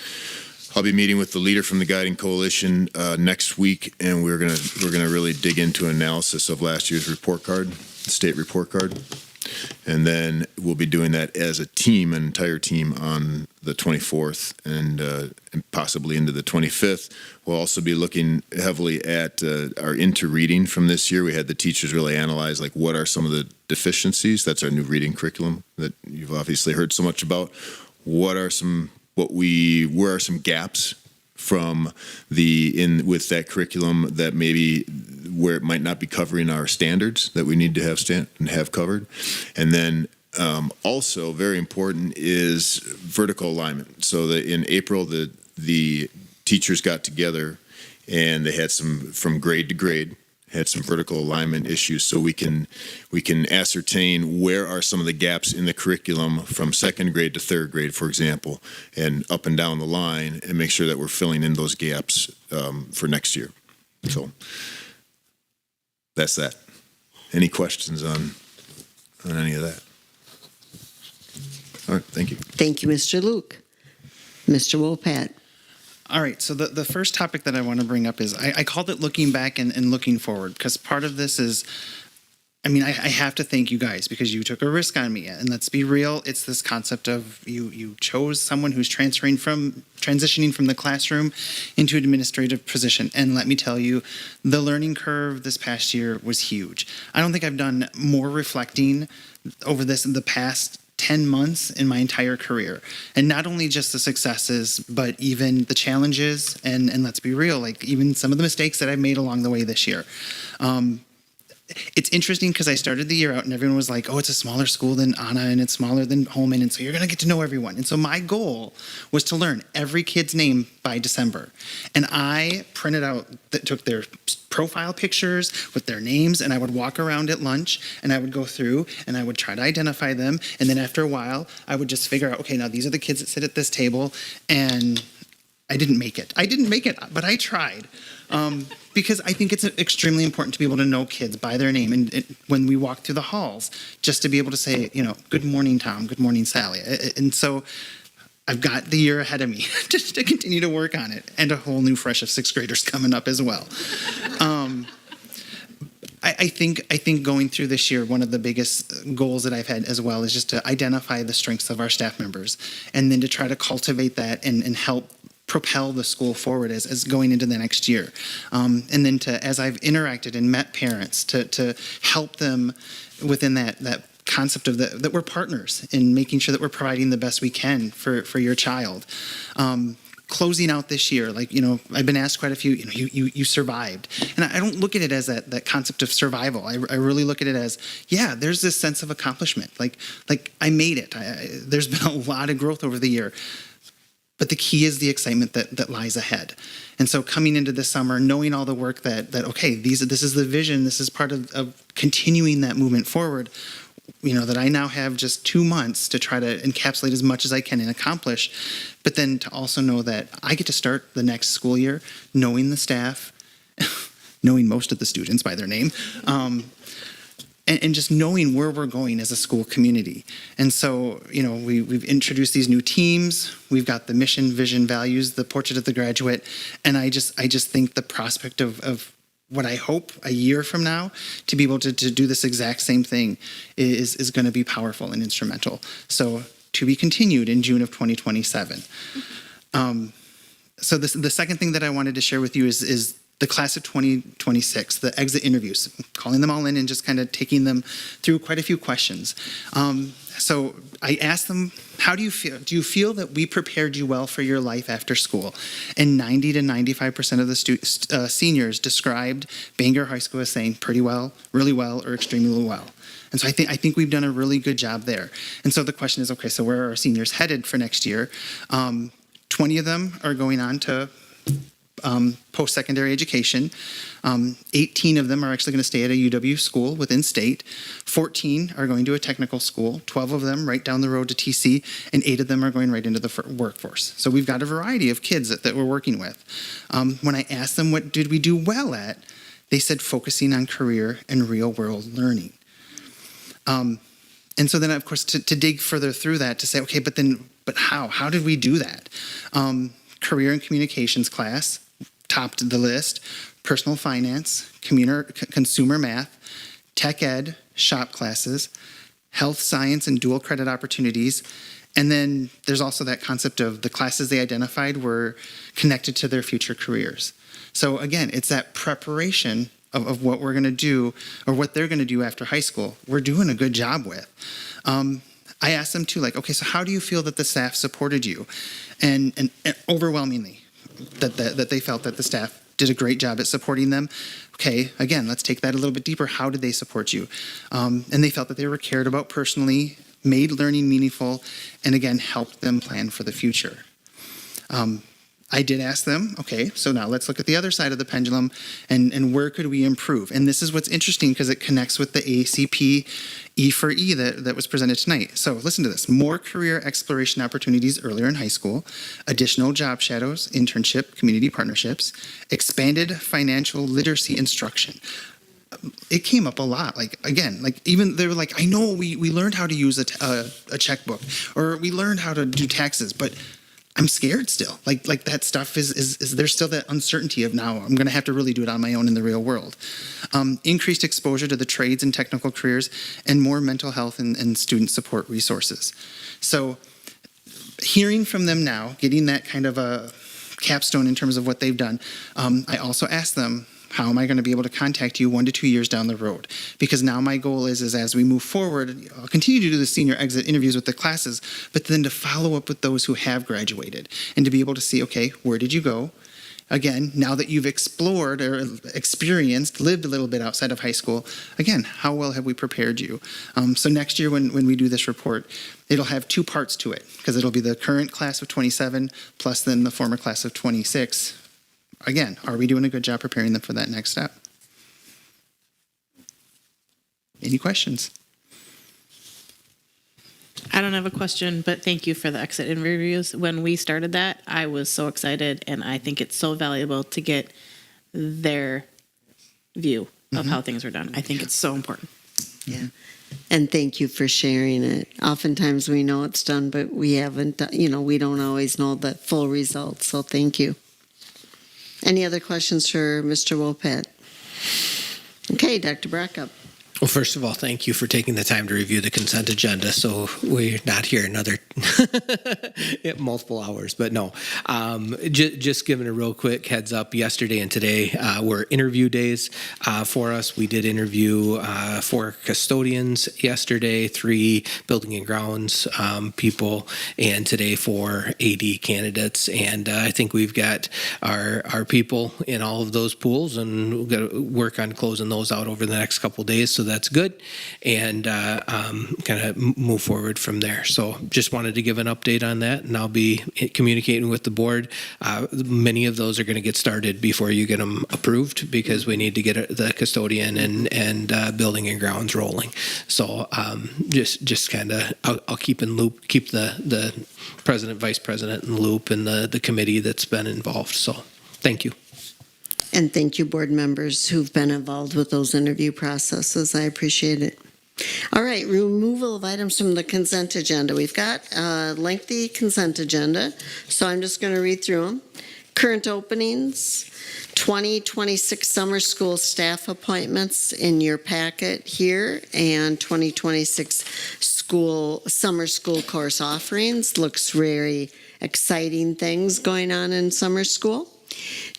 I'll be meeting with the leader from the Guiding Coalition next week, and we're gonna really dig into analysis of last year's report card, state report card, and then we'll be doing that as a team, an entire team, on the 24th and possibly into the 25th. We'll also be looking heavily at our into-reading from this year. We had the teachers really analyze, like, what are some of the deficiencies. That's our new reading curriculum that you've obviously heard so much about. Where are some gaps from with that curriculum that maybe where it might not be covering our standards that we need to have covered. And then also very important is vertical alignment. So that in April, the teachers got together and they had some, from grade to grade, had some vertical alignment issues, so we can ascertain where are some of the gaps in the curriculum from second grade to third grade, for example, and up and down the line, and make sure that we're filling in those gaps for next year. So that's that. Any questions on any of that? All right, thank you. Thank you, Mr. Luke. Mr. Wopat. All right, so the first topic that I want to bring up is I called it looking back and looking forward, because part of this is, I mean, I have to thank you guys because you took a risk on me. And let's be real, it's this concept of you chose someone who's transitioning from the classroom into an administrative position. And let me tell you, the learning curve this past year was huge. I don't think I've done more reflecting over this in the past 10 months in my entire career. And not only just the successes, but even the challenges, and let's be real, like even some of the mistakes that I've made along the way this year. It's interesting because I started the year out and everyone was like, oh, it's a smaller school than Anna and it's smaller than Holman, and so you're going to get to know everyone. And so my goal was to learn every kid's name by December. And I printed out, took their profile pictures with their names, and I would walk around at lunch and I would go through and I would try to identify them. And then after a while, I would just figure out, okay, now these are the kids that sit at this table. And I didn't make it, but I tried. Because I think it's extremely important to be able to know kids by their name. And when we walk through the halls, just to be able to say, good morning, Tom, good morning, Sally. And so I've got the year ahead of me just to continue to work on it, and a whole new fresh of sixth graders coming up as well. I think going through this year, one of the biggest goals that I've had as well is just to identify the strengths of our staff members, and then to try to cultivate that and help propel the school forward as going into the next year. And then as I've interacted and met parents, to help them within that concept of that we're partners in making sure that we're providing the best we can for your child. Closing out this year, I've been asked quite a few, you survived. And I don't look at it as that concept of survival. I really look at it as, yeah, there's this sense of accomplishment. Like I made it. There's been a lot of growth over the year. But the key is the excitement that lies ahead. And so coming into this summer, knowing all the work that okay, this is the vision, this is part of continuing that movement forward, that I now have just 2 months to try to encapsulate as much as I can and accomplish, but then to also know that I get to start the next school year knowing the staff, knowing most of the students by their name, and just knowing where we're going as a school community. And so, we've introduced these new teams. We've got the mission, vision, values, the portrait of the graduate. And I just think the prospect of what I hope a year from now to be able to do this exact same thing is going to be powerful and instrumental. So to be continued in June of 2027. So the second thing that I wanted to share with you is the class of 2026, the exit interviews, calling them all in and just kind of taking them through quite a few questions. So I asked them, how do you feel? Do you feel that we prepared you well for your life after school? And 90 to 95% of the seniors described Bangor High School as saying pretty well, really well, or extremely well. And so I think we've done a really good job there. And so the question is, okay, so where are our seniors headed for next year? 20 of them are going on to post-secondary education. 18 of them are actually going to stay at a UW school within state. 14 are going to a technical school. 12 of them right down the road to TC, and 8 of them are going right into the workforce. So we've got a variety of kids that we're working with. When I asked them what did we do well at, they said focusing on career and real-world learning. And so then, of course, to dig further through that, to say, okay, but how? How did we do that? career and communications class topped the list, personal finance, consumer math, tech ed, shop classes, health science and dual credit opportunities. And then there's also that concept of the classes they identified were connected to their future careers. So again, it's that preparation of what we're going to do or what they're going to do after high school. We're doing a good job with. I asked them too, like, okay, so how do you feel that the staff supported you? And overwhelmingly, that they felt that the staff did a great job at supporting them. Okay, again, let's take that a little bit deeper. How did they support you? And they felt that they were cared about personally, made learning meaningful, and again, helped them plan for the future. I did ask them, okay, so now let's look at the other side of the pendulum and where could we improve? And this is what's interesting because it connects with the ACP E for E that was presented tonight. So listen to this. More career exploration opportunities earlier in high school, additional job shadows, internship, community partnerships, expanded financial literacy instruction. It came up a lot. Like, again, like even they were like, I know we learned how to use a checkbook or we learned how to do taxes, but I'm scared still. Like that stuff is there's still that uncertainty of now I'm going to have to really do it on my own in the real world. Increased exposure to the trades and technical careers and more mental health and student support resources. So hearing from them now, getting that kind of a capstone in terms of what they've done, I also asked them, how am I going to be able to contact you 1 to 2 years down the road? Because now my goal is as we move forward, I'll continue to do the senior exit interviews with the classes, but then to follow up with those who have graduated and to be able to see, okay, where did you go? Again, now that you've explored or experienced, lived a little bit outside of high school, again, how well have we prepared you? So next year when we do this report, it'll have 2 parts to it because it'll be the current class of 27 plus then the former class of 26. Again, are we doing a good job preparing them for that next step? Any questions? I don't have a question, but thank you for the exit interviews. When we started that, I was so excited, and I think it's so valuable to get their view of how things were done. I think it's so important. Yeah. And thank you for sharing it. Oftentimes we know it's done, but we haven't, we don't always know the full results. So thank you. Any other questions for Mr. Wopat? Okay, Dr. Brackup. Well, first of all, thank you for taking the time to review the consent agenda. So we're not here another multiple hours, but no. Just giving a real quick heads up. Yesterday and today were interview days for us. We did interview 4 custodians yesterday, 3 building and grounds people, and today 4 AD candidates. And I think we've got our people in all of those pools, and we've got to work on closing those out over the next couple of days. So that's good, and kind of move forward from there. So just wanted to give an update on that, and I'll be communicating with the board. Many of those are going to get started before you get them approved because we need to get the custodian and building and grounds rolling. So just kind of I'll keep the president, vice president in loop, and the committee that's been involved. So thank you. And thank you, board members who've been involved with those interview processes. I appreciate it. All right, removal of items from the consent agenda. We've got a lengthy consent agenda, so I'm just going to read through them. Current openings, 2026 summer school staff appointments in your packet here, and 2026 summer school course offerings. Looks very exciting things going on in summer school.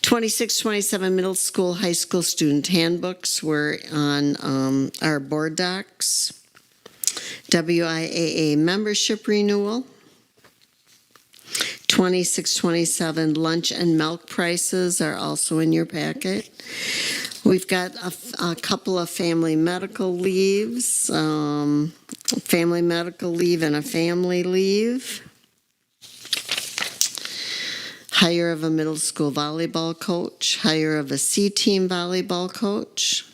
26-27 middle school, high school student handbooks were on our board docs. WIAA membership renewal. 26-27 lunch and milk prices are also in your packet. We've got a couple of family medical leaves, family medical leave and a family leave. Hire of a middle school volleyball coach, hire of a C-team volleyball coach,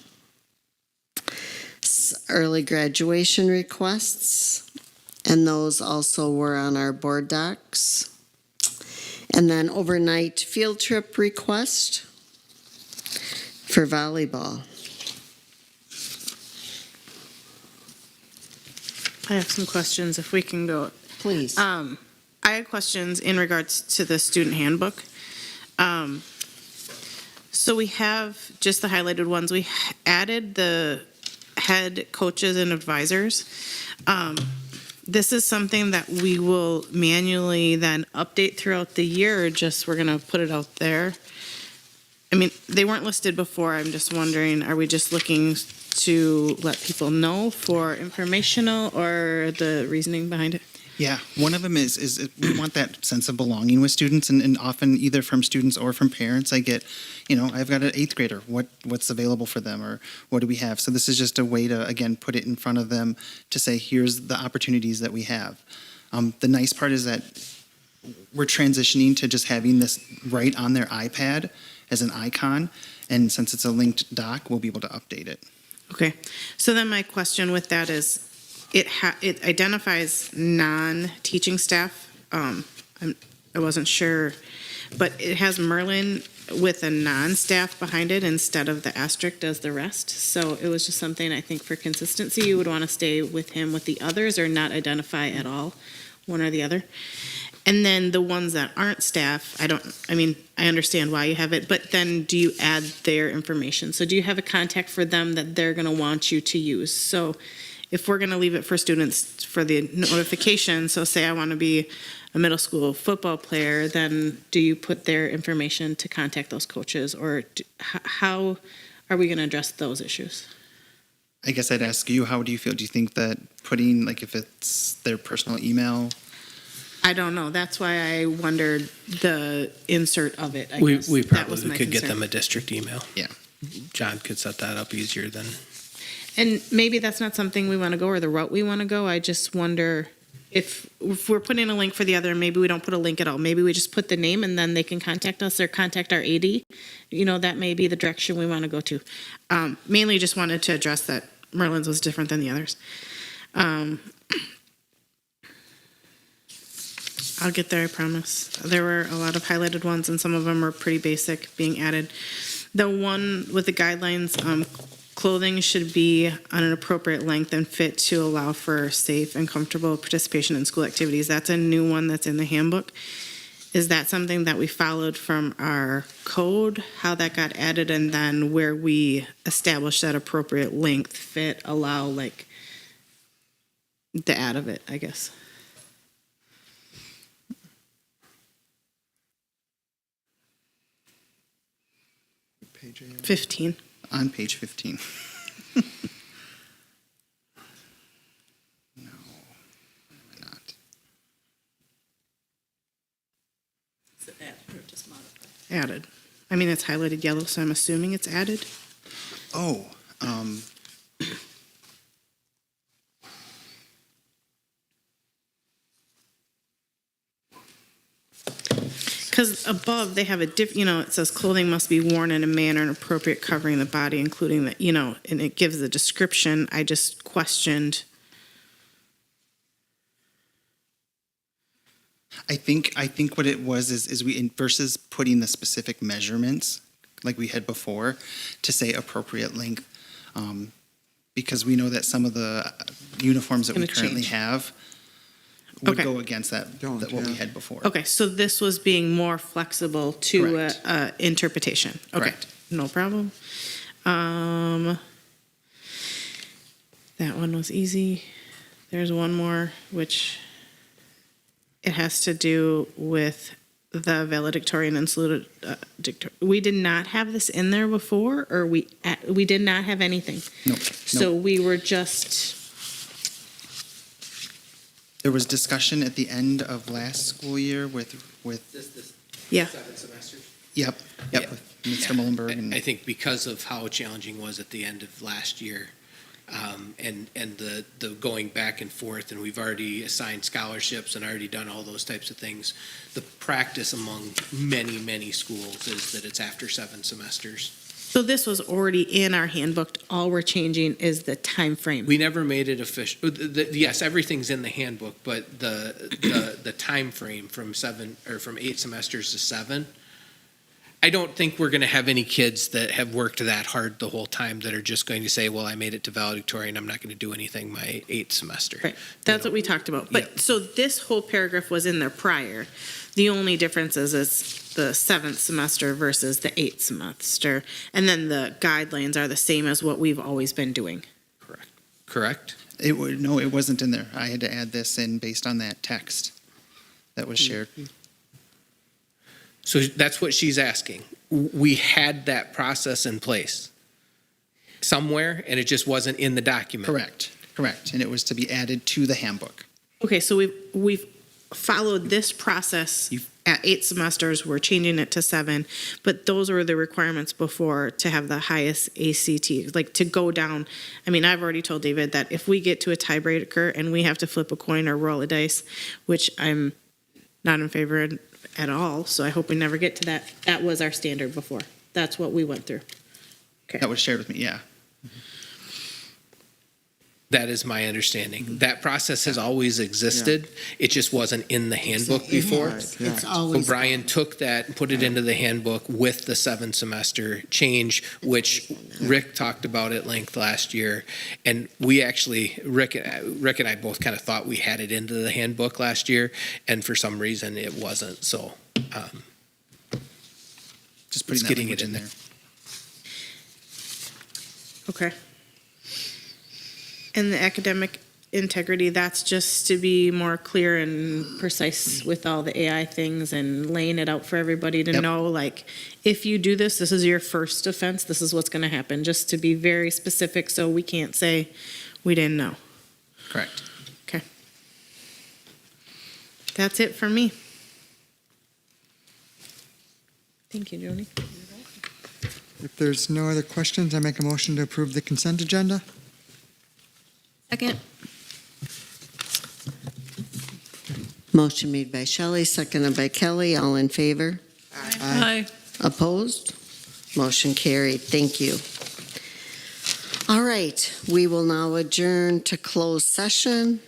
early graduation requests, and those also were on our board docs. And then overnight field trip request for volleyball. I have some questions if we can go. Please. I had questions in regards to the student handbook. So we have just the highlighted ones. We added the head coaches and advisors. This is something that we will manually then update throughout the year, or just we're gonna put it out there. I mean, they weren't listed before. I'm just wondering, are we just looking to let people know for informational, or the reasoning behind it? Yeah, one of them is we want that sense of belonging with students, and often either from students or from parents, I get, I've got an 8th grader. What's available for them, or what do we have? So this is just a way to, again, put it in front of them to say, here's the opportunities that we have. The nice part is that we're transitioning to just having this right on their iPad as an icon, and since it's a linked doc, we'll be able to update it. Okay, so then my question with that is, it identifies non-teaching staff. I wasn't sure, but it has Merlin with a non-staff behind it instead of the asterisk does the rest. So it was just something, I think, for consistency, you would want to stay with him with the others, or not identify at all, one or the other. And then the ones that aren't staff, I understand why you have it, but then do you add their information? So do you have a contact for them that they're going to want you to use? So if we're going to leave it for students for the notification, so say I want to be a middle school football player, then do you put their information to contact those coaches, or how are we going to address those issues? I guess I'd ask you, how do you feel? Do you think that putting, like, if it's their personal email? I don't know. That's why I wondered the insert of it, I We guess. probably That was my could get concern. them a district email. Yeah. John could set that up easier than. And maybe that's not something we want to go, or the route we want to go. I just wonder if we're putting a link for the other, maybe we don't put a link at all. Maybe we just put the name and then they can contact us or contact our AD. That may be the direction we want to go to. Mainly just wanted to address that Merlin's was different than the others. I'll get there, I promise. There were a lot of highlighted ones, and some of them are pretty basic being added. The one with the guidelines, clothing should be on an appropriate length and fit to allow for safe and comfortable participation in school activities. That's a new one that's in the handbook. Is that something that we followed from our code, how that got added, and then where we established that appropriate length, fit, allow, like, the add of it, I guess? Page 15. On page 15. No, not. Is it added or just modified? Added. I mean, it's highlighted yellow, so I'm assuming it's added. Oh, Because above, they have a it says clothing must be worn in a manner and appropriate covering the body, including the, and it gives a description. I just questioned. I think what it was is we, versus putting the specific measurements like we had before, to say appropriate length, because we know that some of the uniforms that we currently have would Okay. go against that what we had before. Okay, so this was being more flexible to Correct. interpretation. Okay, Correct. no problem. That one was easy. There's one more, which it has to do with the valedictorian and salutatorian. We did not have this in there before, or we did not have anything. No. So we were just. There was discussion at the end of last school year with Yeah. 7 semesters. Yep, Yeah. with Mr. Mullenberg and I think because of how challenging it was at the end of last year, and the going back and forth, and we've already assigned scholarships and already done all those types of things. The practice among many schools is that it's after 7 semesters. So this was already in our handbook. All we're changing is the time frame. We never made it official. Yes, everything's in the handbook, but the time frame from 8 semesters to 7. I don't think we're going to have any kids that have worked that hard the whole time that are just going to say, well, I made it to valedictorian, I'm not going to do anything my 8th semester. Right, that's what we talked about. But, so this whole paragraph was in there prior. The only difference is it's the 7th semester versus the 8th semester. And then the guidelines are the same as what we've always been doing. Correct? No, it wasn't in there. I had to add this in based on that text that was shared. So that's what she's asking. We had that process in place somewhere, and it just wasn't in the document. Correct. And it was to be added to the handbook. Okay, so we've followed this process at 8 semesters. We're changing it to 7, but those were the requirements before to have the highest ACT, like to go down. I mean, I've already told David that if we get to a tiebreaker and we have to flip a coin or roll a dice, which I'm not in favor of at all, so I hope we never get to that. That was our standard before. That's what we went through. Okay. That was shared with me, yeah. That is my understanding. That process has always existed. It just wasn't in the handbook before. It's So always. Brian took that and put it into the handbook with the 7th semester change, which Rick talked about at length last year. And we actually, Rick and I both kind of thought we had it into the handbook last year, and for some reason it wasn't. So Just putting that getting language it in in there. Okay. And the academic integrity, that's just to be more clear and precise with all the AI things and laying it out for everybody to know, like, if you do this, this is your first offense, this is what's going to happen, just to be very specific so we can't say we didn't know. Correct. Okay. That's it for me. Thank you, Joni. If there's no other questions, I make a motion to approve the consent agenda. Second. Motion made by Shelley, seconded by Kelly. All in favor? Aye. Opposed? Motion carried. Thank you. All right, we will now adjourn to closed session.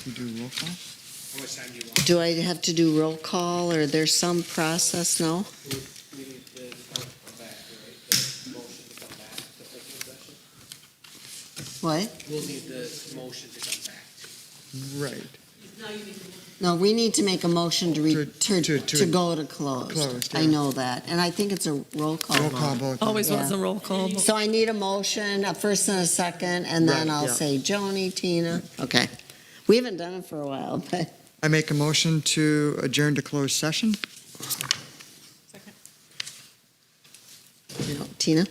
You do roll call? Do I have to do roll call, or there's some process? No? What? We'll need the motion to come back. Right. No, we need to make a motion to To go to closed. Closed, I yeah. know that, and I think it's a roll call. Roll call vote. vote. Always was Yeah. a roll call. So I need a motion, a first and a second, and then Right, I'll yeah. say Joni, Tina. Okay. We haven't done it for a while, but I make a motion to adjourn to closed session. Tina.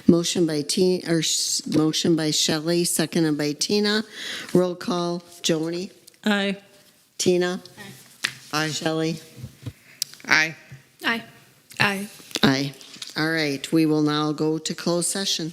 Motion by motion by Shelley, seconded by Tina. Roll call, Joni, Aye. Tina, Aye. Shelley. Aye. Aye. Aye. Aye. All right, we will now go to closed session.